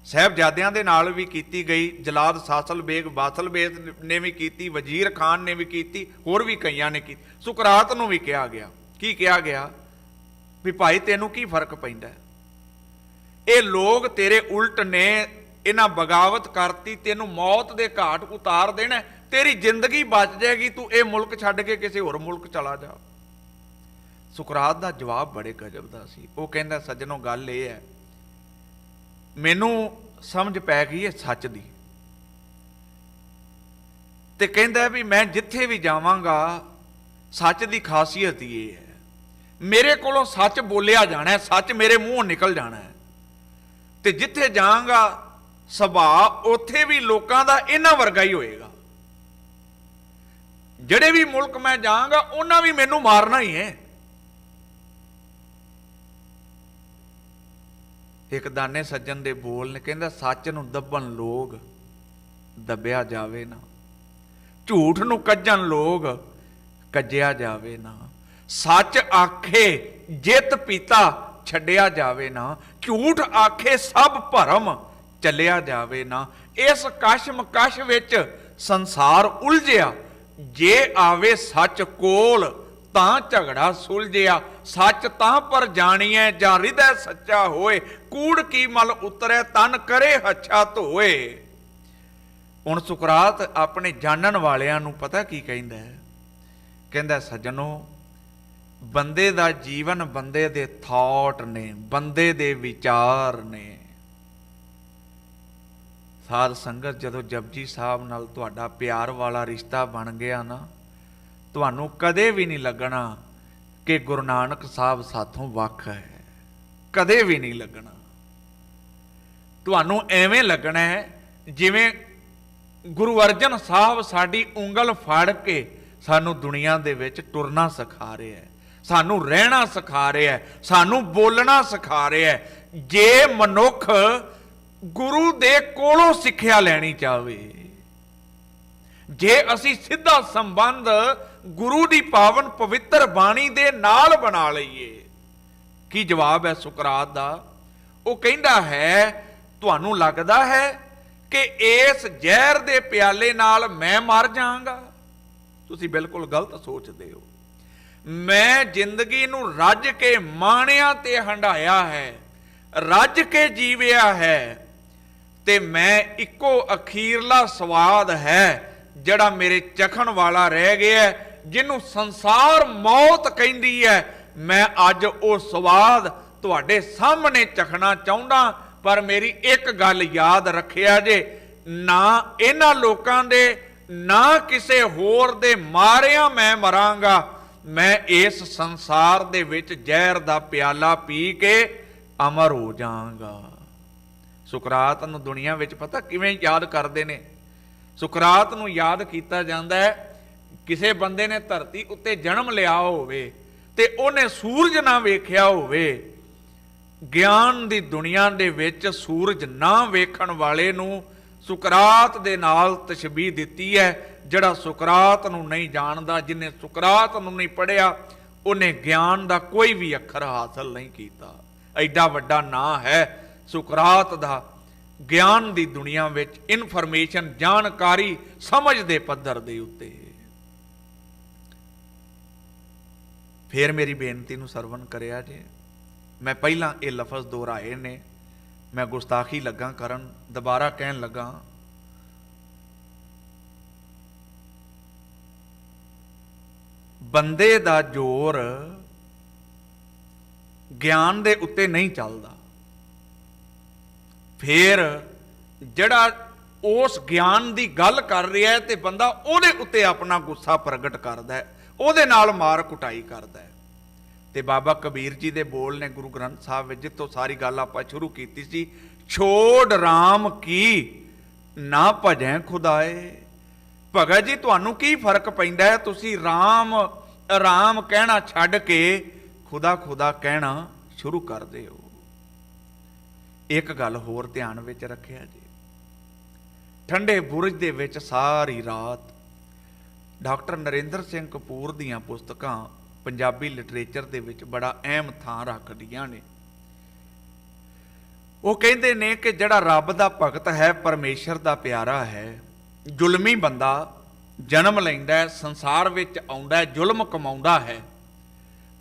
ਸਾਹਿਬਜ਼ਾਦਿਆਂ ਦੇ ਨਾਲ ਵੀ ਕੀਤੀ ਗਈ, ਜਲਾਦ ਸਾਸਲ ਬੇਗ ਬਾਸਲ ਬੇਗ ਨੇ ਵੀ ਕੀਤੀ, ਵਜ਼ੀਰ ਖਾਨ ਨੇ ਵੀ ਕੀਤੀ, ਹੋਰ ਵੀ ਕਈਆਂ ਨੇ ਕੀਤੀ। ਸੁਕਰਾਤ ਨੂੰ ਵੀ ਕਿਹਾ ਗਿਆ, ਕੀ ਕਿਹਾ ਗਿਆ? ਵੀ ਭਾਈ ਤੈਨੂੰ ਕੀ ਫਰਕ ਪੈਂਦਾ? ਇਹ ਲੋਕ ਤੇਰੇ ਉਲਟ ਨੇ, ਇਹਨਾਂ ਬਗਾਵਤ ਕਰਤੀ, ਤੈਨੂੰ ਮੌਤ ਦੇ ਘਾਟ ਉਤਾਰ ਦੇਣਾ, ਤੇਰੀ ਜ਼ਿੰਦਗੀ ਬਚ ਜਾਏਗੀ, ਤੂੰ ਇਹ ਮੁਲਕ ਛੱਡ ਕੇ ਕਿਸੇ ਹੋਰ ਮੁਲਕ ਚਲਾ ਜਾ। ਸੁਕਰਾਤ ਦਾ ਜਵਾਬ ਬੜੇ ਗਜਬ ਦਾ ਸੀ। ਉਹ ਕਹਿੰਦਾ, ਸੱਜਣੋ ਗੱਲ ਇਹ ਹੈ, ਮੈਨੂੰ ਸਮਝ ਪੈ ਗਈ ਹੈ ਸੱਚ ਦੀ, ਤੇ ਕਹਿੰਦਾ ਵੀ ਮੈਂ ਜਿੱਥੇ ਵੀ ਜਾਵਾਂਗਾ ਸੱਚ ਦੀ ਖਾਸੀਅਤ ਹੀ ਇਹ ਹੈ, ਮੇਰੇ ਕੋਲੋਂ ਸੱਚ ਬੋਲਿਆ ਜਾਣਾ ਹੈ, ਸੱਚ ਮੇਰੇ ਮੂੰਹੋਂ ਨਿਕਲ ਜਾਣਾ ਹੈ। ਤੇ ਜਿੱਥੇ ਜਾਵਾਂਗਾ ਸੁਭਾਅ ਉੱਥੇ ਵੀ ਲੋਕਾਂ ਦਾ ਇਹਨਾਂ ਵਰਗਾ ਹੀ ਹੋਏਗਾ। ਜਿਹੜੇ ਵੀ ਮੁਲਕ ਮੈਂ ਜਾਵਾਂਗਾ ਉਹਨਾਂ ਵੀ ਮੈਨੂੰ ਮਾਰਨਾ ਹੀ ਹੈ। ਇੱਕ ਦਾਨੇ ਸੱਜਣ ਦੇ ਬੋਲ ਨੇ, ਕਹਿੰਦਾ ਸੱਚ ਨੂੰ ਦੱਬਣ ਲੋਗ ਦੱਬਿਆ ਜਾਵੇ ਨਾ, ਝੂਠ ਨੂੰ ਕੱਜਣ ਲੋਗ ਕੱਜਿਆ ਜਾਵੇ ਨਾ, ਸੱਚ ਆਖੇ ਜਿੱਤ ਪੀਤਾ ਛੱਡਿਆ ਜਾਵੇ ਨਾ, ਝੂਠ ਆਖੇ ਸਭ ਭਰਮ ਚੱਲਿਆ ਜਾਵੇ ਨਾ। ਇਸ ਕਸ਼ਮਕਸ਼ ਵਿੱਚ ਸੰਸਾਰ ਉਲਝਿਆ, ਜੇ ਆਵੇ ਸੱਚ ਕੋਲ ਤਾਂ ਝਗੜਾ ਸੁਲਝਿਆ। ਸੱਚ ਤਾਂ ਪਰ ਜਾਣੀਐ ਜਾਂ ਹਿਰਦੈ ਸੱਚਾ ਹੋਏ, ਕੂੜ ਕੀ ਮਲ ਉਤਰੈ ਤਨ ਕਰੇ ਹੱਛਾ ਧੋਏ। ਹੁਣ ਸੁਕਰਾਤ ਆਪਣੇ ਜਾਣਨ ਵਾਲਿਆਂ ਨੂੰ ਪਤਾ ਕੀ ਕਹਿੰਦਾ ਹੈ? ਕਹਿੰਦਾ ਸੱਜਣੋ, ਬੰਦੇ ਦਾ ਜੀਵਨ ਬੰਦੇ ਦੇ ਥਾਟ ਨੇ, ਬੰਦੇ ਦੇ ਵਿਚਾਰ ਨੇ। ਸਾਧ ਸੰਗਤ, ਜਦੋਂ ਜਪਜੀ ਸਾਹਿਬ ਨਾਲ ਤੁਹਾਡਾ ਪਿਆਰ ਵਾਲਾ ਰਿਸ਼ਤਾ ਬਣ ਗਿਆ ਨਾ, ਤੁਹਾਨੂੰ ਕਦੇ ਵੀ ਨਹੀਂ ਲੱਗਣਾ ਕਿ ਗੁਰੂ ਨਾਨਕ ਸਾਹਿਬ ਸਾਥੋਂ ਵੱਖ ਹੈ, ਕਦੇ ਵੀ ਨਹੀਂ ਲੱਗਣਾ। ਤੁਹਾਨੂੰ ਐਵੇਂ ਲੱਗਣਾ ਹੈ ਜਿਵੇਂ ਗੁਰੂ ਅਰਜਨ ਸਾਹਿਬ ਸਾਡੀ ਉਂਗਲ ਫੜ ਕੇ ਸਾਨੂੰ ਦੁਨੀਆ ਦੇ ਵਿੱਚ ਟੁਰਨਾ ਸਿਖਾ ਰਿਹਾ ਹੈ, ਸਾਨੂੰ ਰਹਿਣਾ ਸਿਖਾ ਰਿਹਾ ਹੈ, ਸਾਨੂੰ ਬੋਲਣਾ ਸਿਖਾ ਰਿਹਾ ਹੈ। ਜੇ ਮਨੁੱਖ ਗੁਰੂ ਦੇ ਕੋਲੋਂ ਸਿੱਖਿਆ ਲੈਣੀ ਚਾਹਵੇ, ਜੇ ਅਸੀਂ ਸਿੱਧਾ ਸੰਬੰਧ ਗੁਰੂ ਦੀ ਪਾਵਨ ਪਵਿੱਤਰ ਬਾਣੀ ਦੇ ਨਾਲ ਬਣਾ ਲਈਏ, ਕੀ ਜਵਾਬ ਹੈ ਸੁਕਰਾਤ ਦਾ? ਉਹ ਕਹਿੰਦਾ ਹੈ, ਤੁਹਾਨੂੰ ਲੱਗਦਾ ਹੈ ਕਿ ਇਸ ਜ਼ਹਿਰ ਦੇ ਪਿਆਲੇ ਨਾਲ ਮੈਂ ਮਰ ਜਾਵਾਂਗਾ? ਤੁਸੀਂ ਬਿਲਕੁਲ ਗਲਤ ਸੋਚਦੇ ਹੋ। ਮੈਂ ਜ਼ਿੰਦਗੀ ਨੂੰ ਰੱਜ ਕੇ ਮਾਣਿਆ ਤੇ ਹੰਢਾਇਆ ਹੈ, ਰੱਜ ਕੇ ਜੀਵਿਆ ਹੈ, ਤੇ ਮੈਂ ਇੱਕੋ ਅਖੀਰਲਾ ਸਵਾਦ ਹੈ ਜਿਹੜਾ ਮੇਰੇ ਚਖਣ ਵਾਲਾ ਰਹਿ ਗਿਆ, ਜਿਹਨੂੰ ਸੰਸਾਰ ਮੌਤ ਕਹਿੰਦੀ ਹੈ। ਮੈਂ ਅੱਜ ਉਹ ਸਵਾਦ ਤੁਹਾਡੇ ਸਾਹਮਣੇ ਚਖਣਾ ਚਾਹੁੰਦਾ, ਪਰ ਮੇਰੀ ਇੱਕ ਗੱਲ ਯਾਦ ਰੱਖਿਆ ਜੇ, ਨਾ ਇਹਨਾਂ ਲੋਕਾਂ ਦੇ ਨਾ ਕਿਸੇ ਹੋਰ ਦੇ ਮਾਰਿਆਂ ਮੈਂ ਮਰਾਂਗਾ। ਮੈਂ ਇਸ ਸੰਸਾਰ ਦੇ ਵਿੱਚ ਜ਼ਹਿਰ ਦਾ ਪਿਆਲਾ ਪੀ ਕੇ ਅਮਰ ਹੋ ਜਾਵਾਂਗਾ। ਸੁਕਰਾਤ ਨੂੰ ਦੁਨੀਆ ਵਿੱਚ ਪਤਾ ਕਿਵੇਂ ਯਾਦ ਕਰਦੇ ਨੇ? ਸੁਕਰਾਤ ਨੂੰ ਯਾਦ ਕੀਤਾ ਜਾਂਦਾ ਹੈ, ਕਿਸੇ ਬੰਦੇ ਨੇ ਧਰਤੀ ਉੱਤੇ ਜਨਮ ਲਿਆ ਹੋਵੇ ਤੇ ਉਹਨੇ ਸੂਰਜ ਨਾ ਵੇਖਿਆ ਹੋਵੇ। ਗਿਆਨ ਦੀ ਦੁਨੀਆ ਦੇ ਵਿੱਚ ਸੂਰਜ ਨਾ ਵੇਖਣ ਵਾਲੇ ਨੂੰ ਸੁਕਰਾਤ ਦੇ ਨਾਲ ਤਸ਼ਬੀਹ ਦਿੱਤੀ ਹੈ। ਜਿਹੜਾ ਸੁਕਰਾਤ ਨੂੰ ਨਹੀਂ ਜਾਣਦਾ, ਜਿਹਨੇ ਸੁਕਰਾਤ ਨੂੰ ਨਹੀਂ ਪੜ੍ਹਿਆ, ਉਹਨੇ ਗਿਆਨ ਦਾ ਕੋਈ ਵੀ ਅੱਖਰ ਹਾਸਲ ਨਹੀਂ ਕੀਤਾ। ਐਡਾ ਵੱਡਾ ਨਾਂ ਹੈ ਸੁਕਰਾਤ ਦਾ ਗਿਆਨ ਦੀ ਦੁਨੀਆ ਵਿੱਚ, ਇਨਫੋਰਮੇਸ਼ਨ, ਜਾਣਕਾਰੀ, ਸਮਝ ਦੇ ਪੱਧਰ ਦੇ ਉੱਤੇ। ਫਿਰ ਮੇਰੀ ਬੇਨਤੀ ਨੂੰ ਸਰਵਣ ਕਰਿਆ ਜੇ। ਮੈਂ ਪਹਿਲਾਂ ਇਹ ਲਫ਼ਜ਼ ਦੁਹਰਾਏ ਨੇ, ਮੈਂ ਗੁਸਤਾਖੀ ਲੱਗਾ ਕਰਨ, ਦੁਬਾਰਾ ਕਹਿਣ ਲੱਗਾ, ਬੰਦੇ ਦਾ ਜ਼ੋਰ ਗਿਆਨ ਦੇ ਉੱਤੇ ਨਹੀਂ ਚੱਲਦਾ। ਫਿਰ ਜਿਹੜਾ ਉਸ ਗਿਆਨ ਦੀ ਗੱਲ ਕਰ ਰਿਹਾ ਹੈ ਤੇ ਬੰਦਾ ਉਹਦੇ ਉੱਤੇ ਆਪਣਾ ਗੁੱਸਾ ਪ੍ਰਗਟ ਕਰਦਾ ਹੈ, ਉਹਦੇ ਨਾਲ ਮਾਰ ਕੁਟਾਈ ਕਰਦਾ ਹੈ। ਤੇ ਬਾਬਾ ਕਬੀਰ ਜੀ ਦੇ ਬੋਲ ਨੇ ਗੁਰੂ ਗ੍ਰੰਥ ਸਾਹਿਬ ਵਿੱਚ, ਜਿੱਥੋਂ ਸਾਰੀ ਗੱਲ ਆਪਾਂ ਸ਼ੁਰੂ ਕੀਤੀ ਸੀ, ਛੋੜ ਰਾਮ ਕੀ ਨਾ ਭਜੈ ਖੁਦਾਏ। ਭਗਤ ਜੀ, ਤੁਹਾਨੂੰ ਕੀ ਫਰਕ ਪੈਂਦਾ ਹੈ? ਤੁਸੀਂ ਰਾਮ ਰਾਮ ਕਹਿਣਾ ਛੱਡ ਕੇ ਖੁਦਾ ਖੁਦਾ ਕਹਿਣਾ ਸ਼ੁਰੂ ਕਰਦੇ ਹੋ। ਇੱਕ ਗੱਲ ਹੋਰ ਧਿਆਨ ਵਿੱਚ ਰੱਖਿਆ ਜੀ, ਠੰਡੇ ਬੁਰਜ ਦੇ ਵਿੱਚ ਸਾਰੀ ਰਾਤ ਡਾਕਟਰ ਨਰਿੰਦਰ ਸਿੰਘ ਕਪੂਰ ਦੀਆਂ ਪੁਸਤਕਾਂ ਪੰਜਾਬੀ ਲਿਟਰੇਚਰ ਦੇ ਵਿੱਚ ਬੜਾ ਅਹਿਮ ਥਾਂ ਰੱਖਦੀਆਂ ਨੇ। ਉਹ ਕਹਿੰਦੇ ਨੇ ਕਿ ਜਿਹੜਾ ਰੱਬ ਦਾ ਭਗਤ ਹੈ, ਪਰਮੇਸ਼ਰ ਦਾ ਪਿਆਰਾ ਹੈ, ਜ਼ੁਲਮੀ ਬੰਦਾ ਜਨਮ ਲੈਂਦਾ ਹੈ, ਸੰਸਾਰ ਵਿੱਚ ਆਉਂਦਾ ਹੈ, ਜ਼ੁਲਮ ਕਮਾਉਂਦਾ ਹੈ,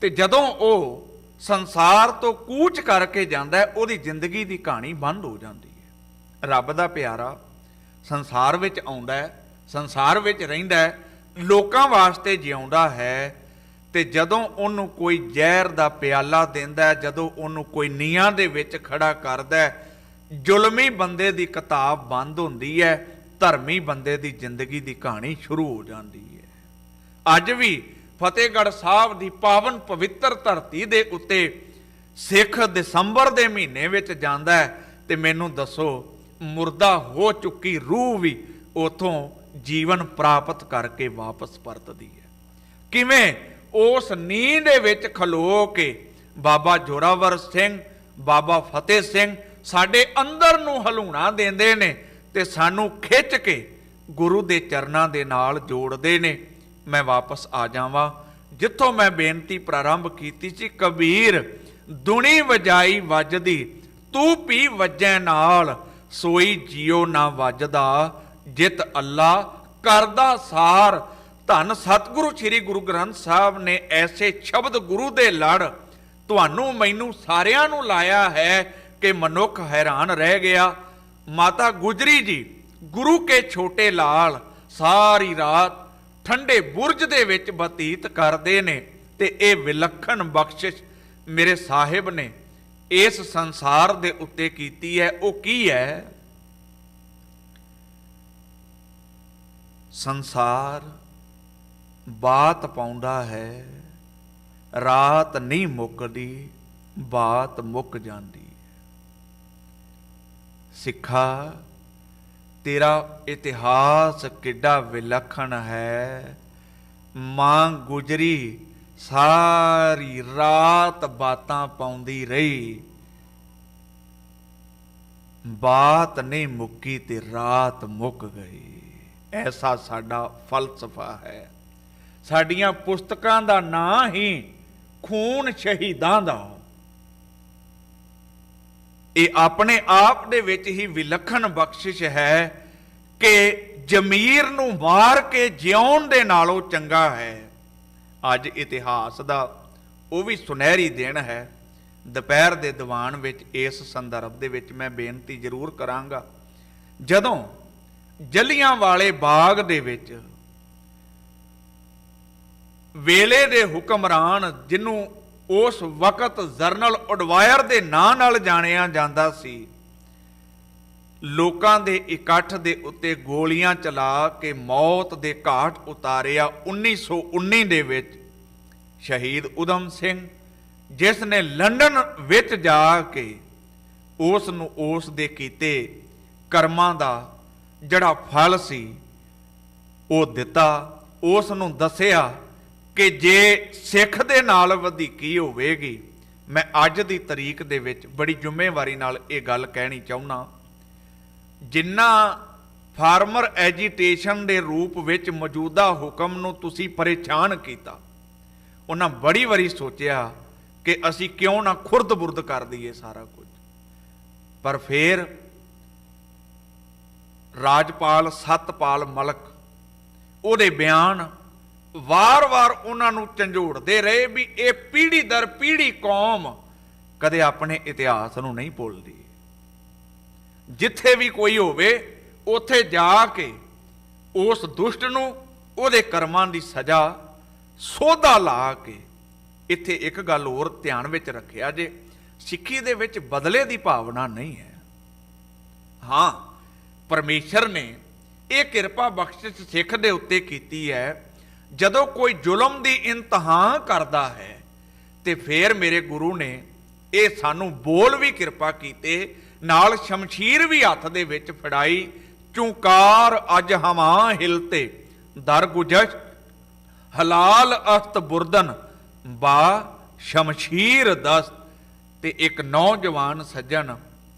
ਤੇ ਜਦੋਂ ਉਹ ਸੰਸਾਰ ਤੋਂ ਕੂਚ ਕਰਕੇ ਜਾਂਦਾ ਹੈ, ਉਹਦੀ ਜ਼ਿੰਦਗੀ ਦੀ ਕਹਾਣੀ ਬੰਦ ਹੋ ਜਾਂਦੀ ਹੈ। ਰੱਬ ਦਾ ਪਿਆਰਾ ਸੰਸਾਰ ਵਿੱਚ ਆਉਂਦਾ ਹੈ, ਸੰਸਾਰ ਵਿੱਚ ਰਹਿੰਦਾ ਹੈ, ਲੋਕਾਂ ਵਾਸਤੇ ਜਿਉਂਦਾ ਹੈ, ਤੇ ਜਦੋਂ ਉਹਨੂੰ ਕੋਈ ਜ਼ਹਿਰ ਦਾ ਪਿਆਲਾ ਦਿੰਦਾ ਹੈ, ਜਦੋਂ ਉਹਨੂੰ ਕੋਈ ਨੀਹਾਂ ਦੇ ਵਿੱਚ ਖੜਾ ਕਰਦਾ ਹੈ, ਜ਼ੁਲਮੀ ਬੰਦੇ ਦੀ ਕਿਤਾਬ ਬੰਦ ਹੁੰਦੀ ਹੈ, ਧਰਮੀ ਬੰਦੇ ਦੀ ਜ਼ਿੰਦਗੀ ਦੀ ਕਹਾਣੀ ਸ਼ੁਰੂ ਹੋ ਜਾਂਦੀ ਹੈ। ਅੱਜ ਵੀ ਫਤਿਹਗੜ੍ਹ ਸਾਹਿਬ ਦੀ ਪਾਵਨ ਪਵਿੱਤਰ ਧਰਤੀ ਦੇ ਉੱਤੇ ਸਿੱਖ ਦਸੰਬਰ ਦੇ ਮਹੀਨੇ ਵਿੱਚ ਜਾਂਦਾ ਹੈ ਤੇ ਮੈਨੂੰ ਦੱਸੋ ਮੁਰਦਾ ਹੋ ਚੁੱਕੀ ਰੂਹ ਵੀ ਉਥੋਂ ਜੀਵਨ ਪ੍ਰਾਪਤ ਕਰਕੇ ਵਾਪਸ ਪਰਤਦੀ ਹੈ। ਕਿਵੇਂ? ਉਸ ਨੀਂਹ ਦੇ ਵਿੱਚ ਖਲੋ ਕੇ ਬਾਬਾ ਜ਼ੋਰਾਵਰ ਸਿੰਘ, ਬਾਬਾ ਫਤਿਹ ਸਿੰਘ ਸਾਡੇ ਅੰਦਰ ਨੂੰ ਹਲੂਣਾ ਦਿੰਦੇ ਨੇ ਤੇ ਸਾਨੂੰ ਖਿੱਚ ਕੇ ਗੁਰੂ ਦੇ ਚਰਨਾਂ ਦੇ ਨਾਲ ਜੋੜਦੇ ਨੇ। ਮੈਂ ਵਾਪਸ ਆ ਜਾਵਾਂ ਜਿੱਥੋਂ ਮੈਂ ਬੇਨਤੀ ਪ੍ਰਾਰੰਭ ਕੀਤੀ ਸੀ। ਕਬੀਰ ਦੁਨੀ ਵਜਾਈ ਵੱਜਦੀ, ਤੂੰ ਪੀ ਵੱਜੈ ਨਾਲ, ਸੋਈ ਜਿਉ ਨਾ ਵੱਜਦਾ, ਜਿਤ ਅੱਲਾ ਕਰਦਾ ਸਾਰ। ਧੰਨ ਸਤਿਗੁਰੂ ਸ੍ਰੀ ਗੁਰੂ ਗ੍ਰੰਥ ਸਾਹਿਬ ਨੇ ਐਸੇ ਸ਼ਬਦ ਗੁਰੂ ਦੇ ਲੜ ਤੁਹਾਨੂੰ ਮੈਨੂੰ ਸਾਰਿਆਂ ਨੂੰ ਲਾਇਆ ਹੈ ਕਿ ਮਨੁੱਖ ਹੈਰਾਨ ਰਹਿ ਗਿਆ। ਮਾਤਾ ਗੁਜਰੀ ਜੀ ਗੁਰੂ ਕੇ ਛੋਟੇ ਲਾਲ ਸਾਰੀ ਰਾਤ ਠੰਡੇ ਬੁਰਜ ਦੇ ਵਿੱਚ ਬਤੀਤ ਕਰਦੇ ਨੇ ਤੇ ਇਹ ਵਿਲੱਖਣ ਬਖਸ਼ਿਸ਼ ਮੇਰੇ ਸਾਹਿਬ ਨੇ ਇਸ ਸੰਸਾਰ ਦੇ ਉੱਤੇ ਕੀਤੀ ਹੈ। ਉਹ ਕੀ ਹੈ? ਸੰਸਾਰ ਬਾਤ ਪਾਉਂਦਾ ਹੈ, ਰਾਤ ਨਹੀਂ ਮੁੱਕਦੀ, ਬਾਤ ਮੁੱਕ ਜਾਂਦੀ। ਸਿੱਖਾ ਤੇਰਾ ਇਤਿਹਾਸ ਕਿੱਡਾ ਵਿਲੱਖਣ ਹੈ। ਮਾਂ ਗੁਜਰੀ ਸਾਰੀ ਰਾਤ ਬਾਤਾਂ ਪਾਉਂਦੀ ਰਹੀ, ਬਾਤ ਨਹੀਂ ਮੁੱਕੀ ਤੇ ਰਾਤ ਮੁੱਕ ਗਈ। ਐਸਾ ਸਾਡਾ ਫਲਸਫਾ ਹੈ। ਸਾਡੀਆਂ ਪੁਸਤਕਾਂ ਦਾ ਨਾਂ ਹੀ ਖੂਨ ਸ਼ਹੀਦਾਂ ਦਾ। ਇਹ ਆਪਣੇ ਆਪ ਦੇ ਵਿੱਚ ਹੀ ਵਿਲੱਖਣ ਬਖਸ਼ਿਸ਼ ਹੈ ਕਿ ਜ਼ਮੀਰ ਨੂੰ ਮਾਰ ਕੇ ਜਿਉਣ ਦੇ ਨਾਲੋਂ ਚੰਗਾ ਹੈ। ਅੱਜ ਇਤਿਹਾਸ ਦਾ ਉਹ ਵੀ ਸੁਨਹਿਰੀ ਦਿਨ ਹੈ। ਦੁਪਹਿਰ ਦੇ ਦੀਵਾਨ ਵਿੱਚ ਇਸ ਸੰਦਰਭ ਦੇ ਵਿੱਚ ਮੈਂ ਬੇਨਤੀ ਜ਼ਰੂਰ ਕਰਾਂਗਾ। ਜਦੋਂ ਜਲਿਆਂਵਾਲੇ ਬਾਗ ਦੇ ਵਿੱਚ ਵੇਲੇ ਦੇ ਹੁਕਮਰਾਨ, ਜਿਹਨੂੰ ਉਸ ਵਕਤ ਜਰਨਲ ਉਡਵਾਇਰ ਦੇ ਨਾਂ ਨਾਲ ਜਾਣਿਆ ਜਾਂਦਾ ਸੀ, ਲੋਕਾਂ ਦੇ ਇਕੱਠ ਦੇ ਉੱਤੇ ਗੋਲੀਆਂ ਚਲਾ ਕੇ ਮੌਤ ਦੇ ਘਾਟ ਉਤਾਰਿਆ 1919 ਦੇ ਵਿੱਚ ਸ਼ਹੀਦ ਊਧਮ ਸਿੰਘ, ਜਿਸ ਨੇ ਲੰਡਨ ਵਿੱਚ ਜਾ ਕੇ ਉਸ ਨੂੰ ਉਸ ਦੇ ਕੀਤੇ ਕਰਮਾਂ ਦਾ ਜਿਹੜਾ ਫਲ ਸੀ ਉਹ ਦਿੱਤਾ। ਉਸ ਨੂੰ ਦੱਸਿਆ ਕਿ ਜੇ ਸਿੱਖ ਦੇ ਨਾਲ ਵਧੀਕੀ ਹੋਵੇਗੀ, ਮੈਂ ਅੱਜ ਦੀ ਤਰੀਕ ਦੇ ਵਿੱਚ ਬੜੀ ਜ਼ਿੰਮੇਵਾਰੀ ਨਾਲ ਇਹ ਗੱਲ ਕਹਿਣੀ ਚਾਹੁੰਦਾ, ਜਿੰਨਾ ਫਾਰਮਰ ਐਜੀਟੇਸ਼ਨ ਦੇ ਰੂਪ ਵਿੱਚ ਮੌਜੂਦਾ ਹੁਕਮ ਨੂੰ ਤੁਸੀਂ ਪਰੇਸ਼ਾਨ ਕੀਤਾ, ਉਹਨਾਂ ਬੜੀ ਵਾਰੀ ਸੋਚਿਆ ਕਿ ਅਸੀਂ ਕਿਉਂ ਨਾ ਖੁਰਦ-ਬੁਰਦ ਕਰ ਦਈਏ ਸਾਰਾ ਕੁਝ। ਪਰ ਫਿਰ ਰਾਜਪਾਲ ਸਤਪਾਲ ਮਲਕ ਉਹਦੇ ਬਿਆਨ ਵਾਰ-ਵਾਰ ਉਹਨਾਂ ਨੂੰ ਝੰਜੋੜਦੇ ਰਹੇ ਵੀ ਇਹ ਪੀੜ੍ਹੀ ਦਰ ਪੀੜ੍ਹੀ ਕੌਮ ਕਦੇ ਆਪਣੇ ਇਤਿਹਾਸ ਨੂੰ ਨਹੀਂ ਭੁੱਲਦੀ। ਜਿੱਥੇ ਵੀ ਕੋਈ ਹੋਵੇ ਉੱਥੇ ਜਾ ਕੇ ਉਸ ਦੁਸ਼ਟ ਨੂੰ ਉਹਦੇ ਕਰਮਾਂ ਦੀ ਸਜ਼ਾ ਸੋਧਾ ਲਾ ਕੇ। ਇੱਥੇ ਇੱਕ ਗੱਲ ਹੋਰ ਧਿਆਨ ਵਿੱਚ ਰੱਖਿਆ ਜੇ, ਸਿੱਖੀ ਦੇ ਵਿੱਚ ਬਦਲੇ ਦੀ ਭਾਵਨਾ ਨਹੀਂ ਹੈ। ਹਾਂ, ਪਰਮੇਸ਼ਰ ਨੇ ਇਹ ਕਿਰਪਾ ਬਖਸ਼ਿਸ਼ ਸਿੱਖ ਦੇ ਉੱਤੇ ਕੀਤੀ ਹੈ, ਜਦੋਂ ਕੋਈ ਜ਼ੁਲਮ ਦੀ ਇੰਤਹਾ ਕਰਦਾ ਹੈ ਤੇ ਫਿਰ ਮੇਰੇ ਗੁਰੂ ਨੇ ਇਹ ਸਾਨੂੰ ਬੋਲ ਵੀ ਕਿਰਪਾ ਕੀਤੇ, ਨਾਲ ਸ਼ਮਸ਼ੀਰ ਵੀ ਹੱਥ ਦੇ ਵਿੱਚ ਫੜਾਈ। ਚੁੰਕਾਰ ਅੱਜ ਹਮਾ ਹਿਲਤੇ ਦਰਗੁਜਸ਼ ਹਲਾਲ ਅਸਤ ਬੁਰਦਨ ਬਾ ਸ਼ਮਸ਼ੀਰ ਦਸਤ। ਤੇ ਇੱਕ ਨੌਜਵਾਨ ਸੱਜਣ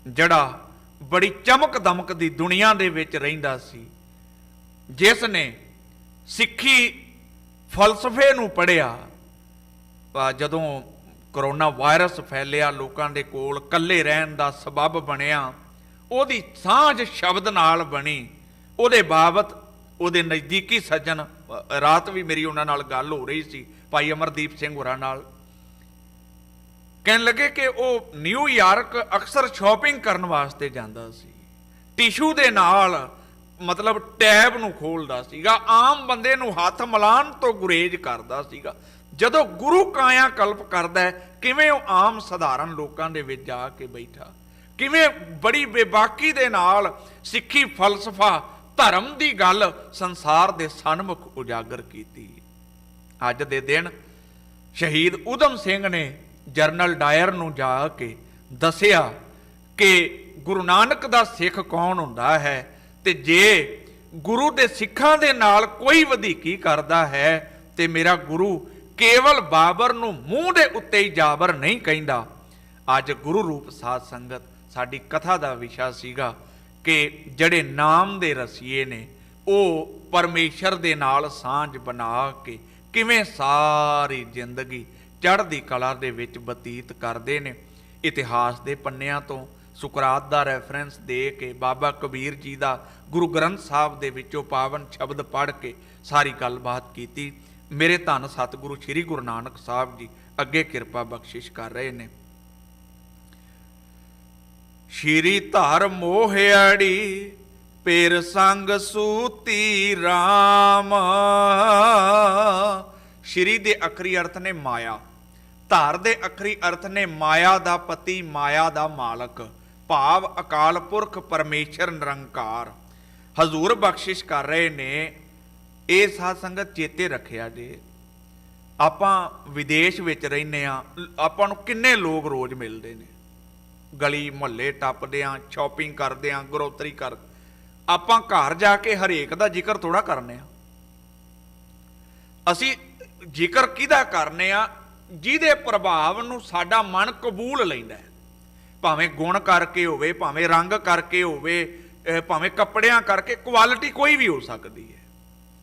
ਜਿਹੜਾ ਬੜੀ ਚਮਕ ਦਮਕ ਦੀ ਦੁਨੀਆ ਦੇ ਵਿੱਚ ਰਹਿੰਦਾ ਸੀ, ਜਿਸ ਨੇ ਸਿੱਖੀ ਫਲਸਫੇ ਨੂੰ ਪੜ੍ਹਿਆ, ਜਦੋਂ ਕਰੋਨਾ ਵਾਇਰਸ ਫੈਲਿਆ, ਲੋਕਾਂ ਦੇ ਕੋਲ ਇਕੱਲੇ ਰਹਿਣ ਦਾ ਸਬੱਬ ਬਣਿਆ, ਉਹਦੀ ਸਾਂਝ ਸ਼ਬਦ ਨਾਲ ਬਣੀ। ਉਹਦੇ ਬਾਬਤ ਉਹਦੇ ਨਜ਼ਦੀਕੀ ਸੱਜਣ, ਰਾਤ ਵੀ ਮੇਰੀ ਉਹਨਾਂ ਨਾਲ ਗੱਲ ਹੋ ਰਹੀ ਸੀ, ਭਾਈ ਅਮਰਦੀਪ ਸਿੰਘ ਹੋਰਾਂ ਨਾਲ, ਕਹਿਣ ਲੱਗੇ ਕਿ ਉਹ ਨਿਊਯਾਰਕ ਅਕਸਰ ਸ਼ਾਪਿੰਗ ਕਰਨ ਵਾਸਤੇ ਜਾਂਦਾ ਸੀ, ਟਿਸ਼ੂ ਦੇ ਨਾਲ ਮਤਲਬ ਟੈਬ ਨੂੰ ਖੋਲਦਾ ਸੀਗਾ, ਆਮ ਬੰਦੇ ਨੂੰ ਹੱਥ ਮਿਲਾਉਣ ਤੋਂ ਗੁਰੇਜ਼ ਕਰਦਾ ਸੀਗਾ। ਜਦੋਂ ਗੁਰੂ ਕਾਇਆ ਕਲਪ ਕਰਦਾ, ਕਿਵੇਂ ਉਹ ਆਮ ਸਧਾਰਨ ਲੋਕਾਂ ਦੇ ਵਿੱਚ ਜਾ ਕੇ ਬੈਠਾ, ਕਿਵੇਂ ਬੜੀ ਬੇਬਾਕੀ ਦੇ ਨਾਲ ਸਿੱਖੀ ਫਲਸਫਾ ਧਰਮ ਦੀ ਗੱਲ ਸੰਸਾਰ ਦੇ ਸਨਮੁਖ ਉਜਾਗਰ ਕੀਤੀ। ਅੱਜ ਦੇ ਦਿਨ ਸ਼ਹੀਦ ਊਧਮ ਸਿੰਘ ਨੇ ਜਰਨਲ ਡਾਇਰ ਨੂੰ ਜਾ ਕੇ ਦੱਸਿਆ ਕਿ ਗੁਰੂ ਨਾਨਕ ਦਾ ਸਿੱਖ ਕੌਣ ਹੁੰਦਾ ਹੈ, ਤੇ ਜੇ ਗੁਰੂ ਦੇ ਸਿੱਖਾਂ ਦੇ ਨਾਲ ਕੋਈ ਵਧੀਕੀ ਕਰਦਾ ਹੈ ਤੇ ਮੇਰਾ ਗੁਰੂ ਕੇਵਲ ਬਾਬਰ ਨੂੰ ਮੂੰਹ ਦੇ ਉੱਤੇ ਹੀ ਜਾਬਰ ਨਹੀਂ ਕਹਿੰਦਾ। ਅੱਜ ਗੁਰੂ ਰੂਪ ਸਾਧ ਸੰਗਤ ਸਾਡੀ ਕਥਾ ਦਾ ਵਿਸ਼ਾ ਸੀਗਾ ਕਿ ਜਿਹੜੇ ਨਾਮ ਦੇ ਰਸੀਏ ਨੇ ਉਹ ਪਰਮੇਸ਼ਰ ਦੇ ਨਾਲ ਸਾਂਝ ਬਣਾ ਕੇ ਕਿਵੇਂ ਸਾਰੀ ਜ਼ਿੰਦਗੀ ਚੜ੍ਹਦੀ ਕਲਾ ਦੇ ਵਿੱਚ ਬਤੀਤ ਕਰਦੇ ਨੇ। ਇਤਿਹਾਸ ਦੇ ਪੰਨਿਆਂ ਤੋਂ ਸੁਕਰਾਤ ਦਾ ਰੈਫਰੈਂਸ ਦੇ ਕੇ, ਬਾਬਾ ਕਬੀਰ ਜੀ ਦਾ ਗੁਰੂ ਗ੍ਰੰਥ ਸਾਹਿਬ ਦੇ ਵਿੱਚੋਂ ਪਾਵਨ ਸ਼ਬਦ ਪੜ੍ਹ ਕੇ ਸਾਰੀ ਗੱਲਬਾਤ ਕੀਤੀ। ਮੇਰੇ ਧੰਨ ਸਤਿਗੁਰੂ ਸ੍ਰੀ ਗੁਰੂ ਨਾਨਕ ਸਾਹਿਬ ਜੀ ਅੱਗੇ ਕਿਰਪਾ ਬਖਸ਼ਿਸ਼ ਕਰ ਰਹੇ ਨੇ। ਸ਼੍ਰੀ ਧਰ ਮੋਹਿਆੜੀ ਪੇਰ ਸੰਗ ਸੂਤੀ ਰਾਮ। ਸ਼੍ਰੀ ਦੇ ਅਖਰੀ ਅਰਥ ਨੇ ਮਾਇਆ, ਧਾਰ ਦੇ ਅਖਰੀ ਅਰਥ ਨੇ ਮਾਇਆ ਦਾ ਪਤੀ, ਮਾਇਆ ਦਾ ਮਾਲਕ, ਭਾਵ ਅਕਾਲ ਪੁਰਖ ਪਰਮੇਸ਼ਰ ਨਿਰੰਕਾਰ। ਹਜ਼ੂਰ ਬਖਸ਼ਿਸ਼ ਕਰ ਰਹੇ ਨੇ। ਇਹ ਸਾਧ ਸੰਗਤ ਚੇਤੇ ਰੱਖਿਆ ਜੇ, ਆਪਾਂ ਵਿਦੇਸ਼ ਵਿੱਚ ਰਹਿੰਦੇ ਆ, ਆਪਾਂ ਨੂੰ ਕਿੰਨੇ ਲੋਕ ਰੋਜ਼ ਮਿਲਦੇ ਨੇ, ਗਲੀ ਮੁਹੱਲੇ ਟੱਪਦੇ ਆ, ਸ਼ਾਪਿੰਗ ਕਰਦੇ ਆ, ਗਰੋਸਰੀ ਕਰ, ਆਪਾਂ ਘਰ ਜਾ ਕੇ ਹਰੇਕ ਦਾ ਜ਼ਿਕਰ ਥੋੜਾ ਕਰਨੇ ਆ। ਅਸੀਂ ਜ਼ਿਕਰ ਕਿਹਦਾ ਕਰਨੇ ਆ? ਜਿਹਦੇ ਪ੍ਰਭਾਵ ਨੂੰ ਸਾਡਾ ਮਨ ਕਬੂਲ ਲੈਂਦਾ ਹੈ, ਭਾਵੇਂ ਗੁਣ ਕਰਕੇ ਹੋਵੇ, ਭਾਵੇਂ ਰੰਗ ਕਰਕੇ ਹੋਵੇ, ਭਾਵੇਂ ਕੱਪੜਿਆਂ ਕਰਕੇ, ਕੁਆਲਿਟੀ ਕੋਈ ਵੀ ਹੋ ਸਕਦੀ ਹੈ।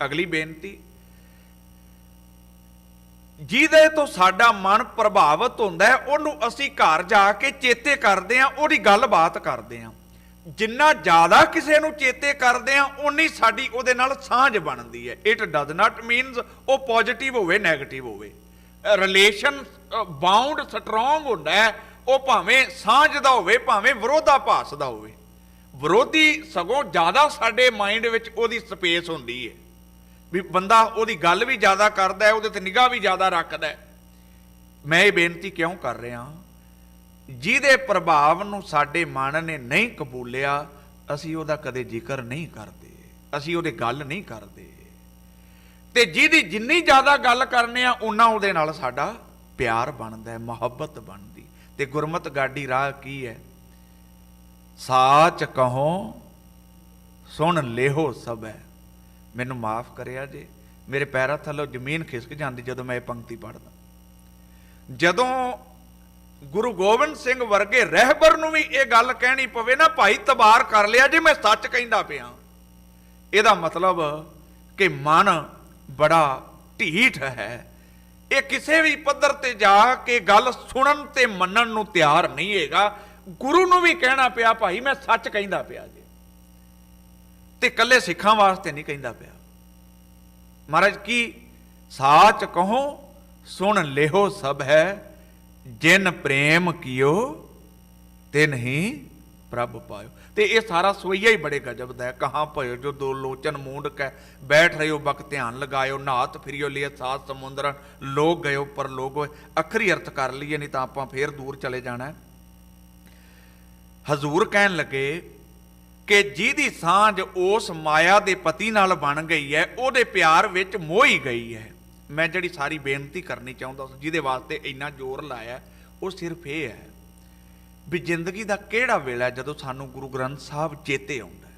ਅਗਲੀ ਬੇਨਤੀ, ਜਿਹਦੇ ਤੋਂ ਸਾਡਾ ਮਨ ਪ੍ਰਭਾਵਿਤ ਹੁੰਦਾ ਹੈ ਉਹਨੂੰ ਅਸੀਂ ਘਰ ਜਾ ਕੇ ਚੇਤੇ ਕਰਦੇ ਹਾਂ, ਉਹਦੀ ਗੱਲਬਾਤ ਕਰਦੇ ਹਾਂ। ਜਿੰਨਾ ਜ਼ਿਆਦਾ ਕਿਸੇ ਨੂੰ ਚੇਤੇ ਕਰਦੇ ਹਾਂ ਉਨੀ ਸਾਡੀ ਉਹਦੇ ਨਾਲ ਸਾਂਝ ਬਣਦੀ ਹੈ। ਇਟ ਡਜ਼ ਨਾਟ ਮੀਨਸ ਉਹ ਪੋਜ਼ਿਟਿਵ ਹੋਵੇ ਨੈਗੇਟਿਵ ਹੋਵੇ। ਰਿਲੇਸ਼ਨ ਬਾਉਂਡ ਸਟਰੋਂਗ ਹੁੰਦਾ ਹੈ, ਉਹ ਭਾਵੇਂ ਸਾਂਝ ਦਾ ਹੋਵੇ ਭਾਵੇਂ ਵਿਰੋਧਾਭਾਸ ਦਾ ਹੋਵੇ। ਵਿਰੋਧੀ ਸਗੋਂ ਜ਼ਿਆਦਾ ਸਾਡੇ ਮਾਈਂਡ ਵਿੱਚ ਉਹਦੀ ਸਪੇਸ ਹੁੰਦੀ ਹੈ, ਵੀ ਬੰਦਾ ਉਹਦੀ ਗੱਲ ਵੀ ਜ਼ਿਆਦਾ ਕਰਦਾ ਹੈ, ਉਹਦੇ ਤੇ ਨਿਗਾਹ ਵੀ ਜ਼ਿਆਦਾ ਰੱਖਦਾ ਹੈ। ਮੈਂ ਇਹ ਬੇਨਤੀ ਕਿਉਂ ਕਰ ਰਿਹਾ? ਜਿਹਦੇ ਪ੍ਰਭਾਵ ਨੂੰ ਸਾਡੇ ਮਨ ਨੇ ਨਹੀਂ ਕਬੂਲਿਆ, ਅਸੀਂ ਉਹਦਾ ਕਦੇ ਜ਼ਿਕਰ ਨਹੀਂ ਕਰਦੇ, ਅਸੀਂ ਉਹਦੇ ਗੱਲ ਨਹੀਂ ਕਰਦੇ। ਤੇ ਜਿਹਦੀ ਜਿੰਨੀ ਜ਼ਿਆਦਾ ਗੱਲ ਕਰਨੇ ਆ ਉਨਾ ਉਹਦੇ ਨਾਲ ਸਾਡਾ ਪਿਆਰ ਬਣਦਾ ਹੈ, ਮੁਹੱਬਤ ਬਣਦੀ। ਤੇ ਗੁਰਮਤ ਗਾਡੀ ਰਾਹ ਕੀ ਹੈ? ਸਾਚ ਕਹੋ ਸੁਣ ਲੇਹੋ ਸਭ ਹੈ। ਮੈਨੂੰ ਮਾਫ ਕਰਿਆ ਜੇ, ਮੇਰੇ ਪੈਰਾਂ ਥੱਲੋਂ ਜ਼ਮੀਨ ਖਿਸਕ ਜਾਂਦੀ ਜਦੋਂ ਮੈਂ ਇਹ ਪੰਕਤੀ ਪੜ੍ਹਦਾ। ਜਦੋਂ ਗੁਰੂ ਗੋਬਿੰਦ ਸਿੰਘ ਵਰਗੇ ਰਹਿਬਰ ਨੂੰ ਵੀ ਇਹ ਗੱਲ ਕਹਿਣੀ ਪਵੇ ਨਾ, ਭਾਈ ਤਬਾਰ ਕਰ ਲਿਆ ਜੇ ਮੈਂ ਸੱਚ ਕਹਿੰਦਾ ਪਿਆ, ਇਹਦਾ ਮਤਲਬ ਕਿ ਮਨ ਬੜਾ ਢੀਠ ਹੈ। ਇਹ ਕਿਸੇ ਵੀ ਪੱਧਰ ਤੇ ਜਾ ਕੇ ਗੱਲ ਸੁਣਨ ਤੇ ਮੰਨਣ ਨੂੰ ਤਿਆਰ ਨਹੀਂ ਹੈਗਾ। ਗੁਰੂ ਨੂੰ ਵੀ ਕਹਿਣਾ ਪਿਆ, ਭਾਈ ਮੈਂ ਸੱਚ ਕਹਿੰਦਾ ਪਿਆ ਜੇ, ਤੇ ਇਕੱਲੇ ਸਿੱਖਾਂ ਵਾਸਤੇ ਨਹੀਂ ਕਹਿੰਦਾ ਪਿਆ। ਮਹਾਰਾਜ ਕੀ ਸਾਚ ਕਹੋ ਸੁਣ ਲੇਹੋ ਸਭ ਹੈ, ਜਿਨ ਪ੍ਰੇਮ ਕੀਓ ਤਿਨ ਹੀ ਪ੍ਰਭ ਪਾਇਓ। ਤੇ ਇਹ ਸਾਰਾ ਸੋਈਆ ਹੀ ਬੜੇ ਗਜਬ ਦਾ ਹੈ। ਕਹਾਂ ਭਇਓ ਜੋ ਦੋ ਲੋਚਨ ਮੂੰਡ ਕੈ, ਬੈਠ ਰਹਿਓ ਬਕ ਧਿਆਨ ਲਗਾਇਓ, ਨਾਤ ਫਿਰਿਓ ਲਿਏ ਸਾਤ ਸਮੁੰਦਰ, ਲੋਕ ਗਇਓ ਪਰ ਲੋਕ ਹੋਏ। ਅਖਰੀ ਅਰਥ ਕਰ ਲਈਏ, ਨਹੀਂ ਤਾਂ ਆਪਾਂ ਫੇਰ ਦੂਰ ਚਲੇ ਜਾਣਾ। ਹਜ਼ੂਰ ਕਹਿਣ ਲੱਗੇ ਕਿ ਜਿਹਦੀ ਸਾਂਝ ਉਸ ਮਾਇਆ ਦੇ ਪਤੀ ਨਾਲ ਬਣ ਗਈ ਹੈ, ਉਹਦੇ ਪਿਆਰ ਵਿੱਚ ਮੋਹੀ ਗਈ ਹੈ। ਮੈਂ ਜਿਹੜੀ ਸਾਰੀ ਬੇਨਤੀ ਕਰਨੀ ਚਾਹੁੰਦਾ, ਜਿਹਦੇ ਵਾਸਤੇ ਇੰਨਾ ਜ਼ੋਰ ਲਾਇਆ, ਉਹ ਸਿਰਫ ਇਹ ਹੈ ਵੀ ਜ਼ਿੰਦਗੀ ਦਾ ਕਿਹੜਾ ਵੇਲਾ ਜਦੋਂ ਸਾਨੂੰ ਗੁਰੂ ਗ੍ਰੰਥ ਸਾਹਿਬ ਚੇਤੇ ਆਉਂਦਾ ਹੈ,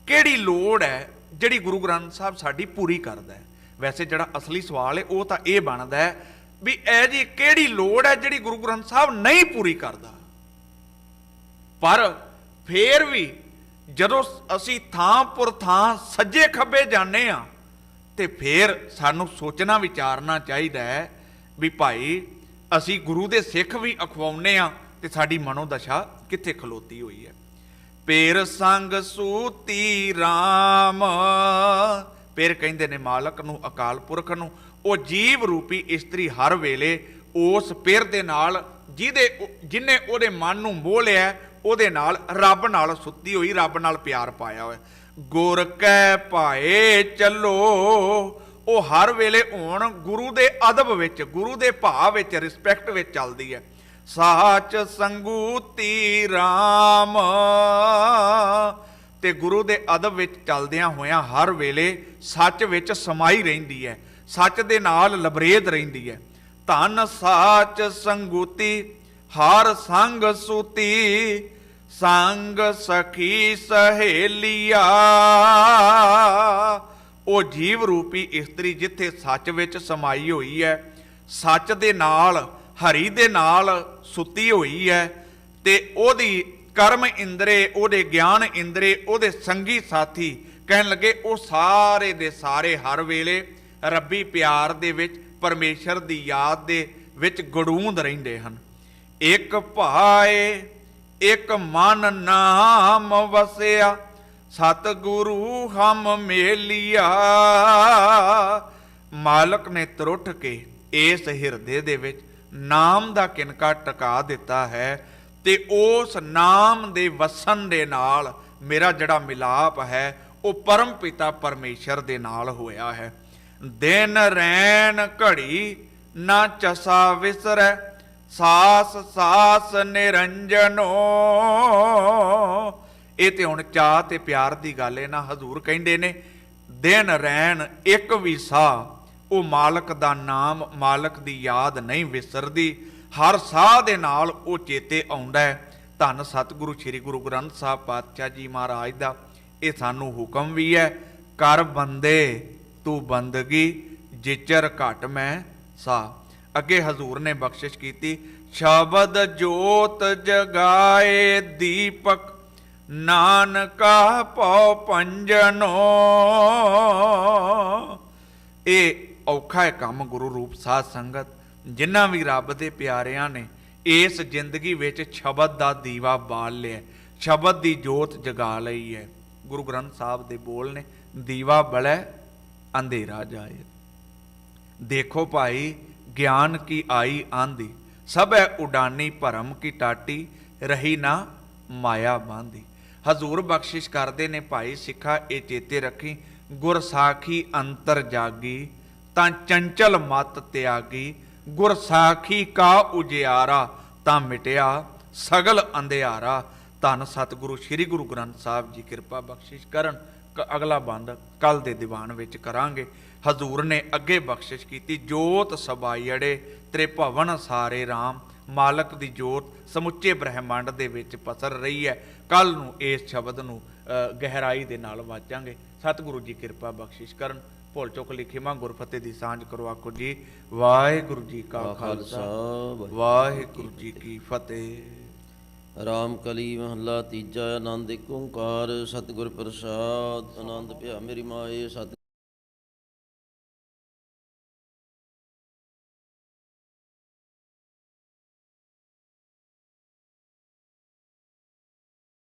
ਕਿਹੜੀ ਲੋੜ ਹੈ ਜਿਹੜੀ ਗੁਰੂ ਗ੍ਰੰਥ ਸਾਹਿਬ ਸਾਡੀ ਪੂਰੀ ਕਰਦਾ ਹੈ। ਵੈਸੇ ਜਿਹੜਾ ਅਸਲੀ ਸਵਾਲ ਹੈ ਉਹ ਤਾਂ ਇਹ ਬਣਦਾ ਹੈ ਵੀ ਇਹ ਜੀ ਕਿਹੜੀ ਲੋੜ ਹੈ ਜਿਹੜੀ ਗੁਰੂ ਗ੍ਰੰਥ ਸਾਹਿਬ ਨਹੀਂ ਪੂਰੀ ਕਰਦਾ। ਪਰ ਫੇਰ ਵੀ ਜਦੋਂ ਅਸੀਂ ਥਾਂ ਪੁਰ ਥਾਂ ਸੱਜੇ ਖੱਬੇ ਜਾਂਦੇ ਹਾਂ ਤੇ ਫੇਰ ਸਾਨੂੰ ਸੋਚਣਾ ਵਿਚਾਰਨਾ ਚਾਹੀਦਾ ਹੈ ਵੀ ਭਾਈ ਅਸੀਂ ਗੁਰੂ ਦੇ ਸਿੱਖ ਵੀ ਅਖਵਾਉਂਦੇ ਹਾਂ ਤੇ ਸਾਡੀ ਮਨੋਦਸ਼ਾ ਕਿੱਥੇ ਖਲੋਤੀ ਹੋਈ ਹੈ। ਪੇਰ ਸੰਗ ਸੂਤੀ ਰਾਮ, ਪੇਰ ਕਹਿੰਦੇ ਨੇ ਮਾਲਕ ਨੂੰ, ਅਕਾਲ ਪੁਰਖ ਨੂੰ। ਉਹ ਜੀਵ ਰੂਪੀ ਇਸਤਰੀ ਹਰ ਵੇਲੇ ਉਸ ਪੇਰ ਦੇ ਨਾਲ, ਜਿਹਨੇ ਉਹਦੇ ਮਨ ਨੂੰ ਮੋਹ ਲਿਆ, ਉਹਦੇ ਨਾਲ, ਰੱਬ ਨਾਲ ਸੁੱਤੀ ਹੋਈ, ਰੱਬ ਨਾਲ ਪਿਆਰ ਪਾਇਆ ਹੋਇਆ। ਗੁਰ ਕੈ ਭਾਏ ਚੱਲੋ, ਉਹ ਹਰ ਵੇਲੇ ਹੁਣ ਗੁਰੂ ਦੇ ਅਦਬ ਵਿੱਚ, ਗੁਰੂ ਦੇ ਭਾਵ ਵਿੱਚ, ਰਿਸਪੈਕਟ ਵਿੱਚ ਚੱਲਦੀ ਹੈ। ਸਾਚ ਸੰਗੂਤੀ ਰਾਮ, ਤੇ ਗੁਰੂ ਦੇ ਅਦਬ ਵਿੱਚ ਚੱਲਦਿਆਂ ਹੋਇਆਂ ਹਰ ਵੇਲੇ ਸੱਚ ਵਿੱਚ ਸਮਾਈ ਰਹਿੰਦੀ ਹੈ, ਸੱਚ ਦੇ ਨਾਲ ਲਬਰੇਦ ਰਹਿੰਦੀ ਹੈ। ਧਨ ਸਾਚ ਸੰਗੂਤੀ ਹਰ ਸੰਗ ਸੂਤੀ, ਸੰਗ ਸਖੀ ਸਹੇਲੀਆ। ਉਹ ਜੀਵ ਰੂਪੀ ਇਸਤਰੀ ਜਿੱਥੇ ਸੱਚ ਵਿੱਚ ਸਮਾਈ ਹੋਈ ਹੈ, ਸੱਚ ਦੇ ਨਾਲ ਹਰੀ ਦੇ ਨਾਲ ਸੁੱਤੀ ਹੋਈ ਹੈ, ਤੇ ਉਹਦੀ ਕਰਮ ਇੰਦਰੇ, ਉਹਦੇ ਗਿਆਨ ਇੰਦਰੇ, ਉਹਦੇ ਸੰਗੀ ਸਾਥੀ ਕਹਿਣ ਲੱਗੇ ਉਹ ਸਾਰੇ ਦੇ ਸਾਰੇ ਹਰ ਵੇਲੇ ਰੱਬੀ ਪਿਆਰ ਦੇ ਵਿੱਚ, ਪਰਮੇਸ਼ਰ ਦੀ ਯਾਦ ਦੇ ਵਿੱਚ ਗੜੂੰਦ ਰਹਿੰਦੇ ਹਨ। ਇੱਕ ਭਾਏ ਇੱਕ ਮਨ ਨਾਮ ਵਸਿਆ, ਸਤਿਗੁਰੂ ਹਮ ਮੇਲਿਆ। ਮਾਲਕ ਨੇ ਤਰੁੱਠ ਕੇ ਇਸ ਹਿਰਦੇ ਦੇ ਵਿੱਚ ਨਾਮ ਦਾ ਕਿਨਕਾ ਟਿਕਾ ਦਿੱਤਾ ਹੈ, ਤੇ ਉਸ ਨਾਮ ਦੇ ਵਸਣ ਦੇ ਨਾਲ ਮੇਰਾ ਜਿਹੜਾ ਮਿਲਾਪ ਹੈ ਉਹ ਪਰਮ ਪਿਤਾ ਪਰਮੇਸ਼ਰ ਦੇ ਨਾਲ ਹੋਇਆ ਹੈ। ਦਿਨ ਰੈਣ ਘੜੀ ਨਾ ਚਸਾ ਵਿਸਰੈ, ਸਾਸ ਸਾਸ ਨਿਰੰਜਨੋ। ਇਹ ਤੇ ਹੁਣ ਚਾਹ ਤੇ ਪਿਆਰ ਦੀ ਗੱਲ ਹੈ ਨਾ। ਹਜ਼ੂਰ ਕਹਿੰਦੇ ਨੇ ਦਿਨ ਰੈਣ ਇੱਕ ਵੀ ਸਾਹ ਉਹ ਮਾਲਕ ਦਾ ਨਾਮ, ਮਾਲਕ ਦੀ ਯਾਦ ਨਹੀਂ ਵਿਸਰਦੀ। ਹਰ ਸਾਹ ਦੇ ਨਾਲ ਉਹ ਚੇਤੇ ਆਉਂਦਾ ਹੈ। ਧੰਨ ਸਤਿਗੁਰੂ ਸ੍ਰੀ ਗੁਰੂ ਗ੍ਰੰਥ ਸਾਹਿਬ ਪਾਤਸ਼ਾਹ ਜੀ ਮਹਾਰਾਜ ਦਾ ਇਹ ਸਾਨੂੰ ਹੁਕਮ ਵੀ ਹੈ, ਕਰ ਬੰਦੇ ਤੂੰ ਬੰਦਗੀ, ਜਿਚਰ ਘਟ ਮੈਂ ਸਾਹ। ਅੱਗੇ ਹਜ਼ੂਰ ਨੇ ਬਖਸ਼ਿਸ਼ ਕੀਤੀ, ਸ਼ਬਦ ਜੋਤ ਜਗਾਏ ਦੀਪਕ, ਨਾਨਕਾ ਪਉ ਪੰਜਨੋ। ਇਹ ਔਖਾ ਹੈ ਕੰਮ ਗੁਰੂ ਰੂਪ ਸਾਧ ਸੰਗਤ। ਜਿਨ੍ਹਾਂ ਵੀ ਰੱਬ ਦੇ ਪਿਆਰਿਆਂ ਨੇ ਇਸ ਜ਼ਿੰਦਗੀ ਵਿੱਚ ਸ਼ਬਦ ਦਾ ਦੀਵਾ ਬਾਲ ਲਿਆ, ਸ਼ਬਦ ਦੀ ਜੋਤ ਜਗਾ ਲਈ ਹੈ। ਗੁਰੂ ਗ੍ਰੰਥ ਸਾਹਿਬ ਦੇ ਬੋਲ ਨੇ, ਦੀਵਾ ਬਲੈ ਅੰਧੇਰਾ ਜਾਏ। ਦੇਖੋ ਭਾਈ ਗਿਆਨ ਕੀ ਆਈ ਆਂਦੀ, ਸਭੈ ਉਡਾਨੀ ਭਰਮ ਕੀ ਟਾਟੀ, ਰਹੀ ਨਾ ਮਾਇਆ ਬਾਂਦੀ। ਹਜ਼ੂਰ ਬਖਸ਼ਿਸ਼ ਕਰਦੇ ਨੇ, ਭਾਈ ਸਿੱਖਾ ਇਹ ਚੇਤੇ ਰੱਖੀ, ਗੁਰ ਸਾਖੀ ਅੰਤਰ ਜਾਗੀ, ਤਾਂ ਚੰਚਲ ਮਤ ਤਿਆਗੀ। ਗੁਰ ਸਾਖੀ ਕਾ ਉਜਿਆਰਾ, ਤਾਂ ਮਿਟਿਆ ਸਗਲ ਅੰਧਿਆਰਾ। ਧੰਨ ਸਤਿਗੁਰੂ ਸ੍ਰੀ ਗੁਰੂ ਗ੍ਰੰਥ ਸਾਹਿਬ ਜੀ ਕਿਰਪਾ ਬਖਸ਼ਿਸ਼ ਕਰਨ। ਅਗਲਾ ਬੰਦ ਕੱਲ ਦੇ ਦੀਵਾਨ ਵਿੱਚ ਕਰਾਂਗੇ। ਹਜ਼ੂਰ ਨੇ ਅੱਗੇ ਬਖਸ਼ਿਸ਼ ਕੀਤੀ, ਜੋਤ ਸਬਾਈੜੇ ਤ੍ਰਿਭਵਨ ਸਾਰੇ ਰਾਮ। ਮਾਲਕ ਦੀ ਜੋਤ ਸਮੁੱਚੇ ਬ੍ਰਹਿਮੰਡ ਦੇ ਵਿੱਚ ਪਸਰ ਰਹੀ ਹੈ। ਕੱਲ ਨੂੰ ਇਸ ਸ਼ਬਦ ਨੂੰ ਗਹਿਰਾਈ ਦੇ ਨਾਲ ਵਾਚਾਂਗੇ। ਸਤਿਗੁਰੂ ਜੀ ਕਿਰਪਾ ਬਖਸ਼ਿਸ਼ ਕਰਨ। ਭੁੱਲ ਚੁੱਕ ਲਿਖੀਮਾ ਗੁਰਫਤਿਹ ਦੀ ਸਾਂਝ ਕਰੋ। ਆਖੋ ਜੀ ਵਾਹਿਗੁਰੂ ਜੀ ਕਾ ਖਾਲਸਾ, ਵਾਹਿਗੁਰੂ ਜੀ ਕੀ ਫਤਿਹ। ਰਾਮ ਕਲੀ ਮਹੱਲਾ ਤੀਜਾ। ਆਨੰਦ ਏਕ ਓੰਕਾਰ, ਸਤਿਗੁਰ ਪ੍ਰਸਾਦ। ਆਨੰਦ ਭਿਆ ਮੇਰੀ ਮਾਏ, ਸਤਿਗੁਰ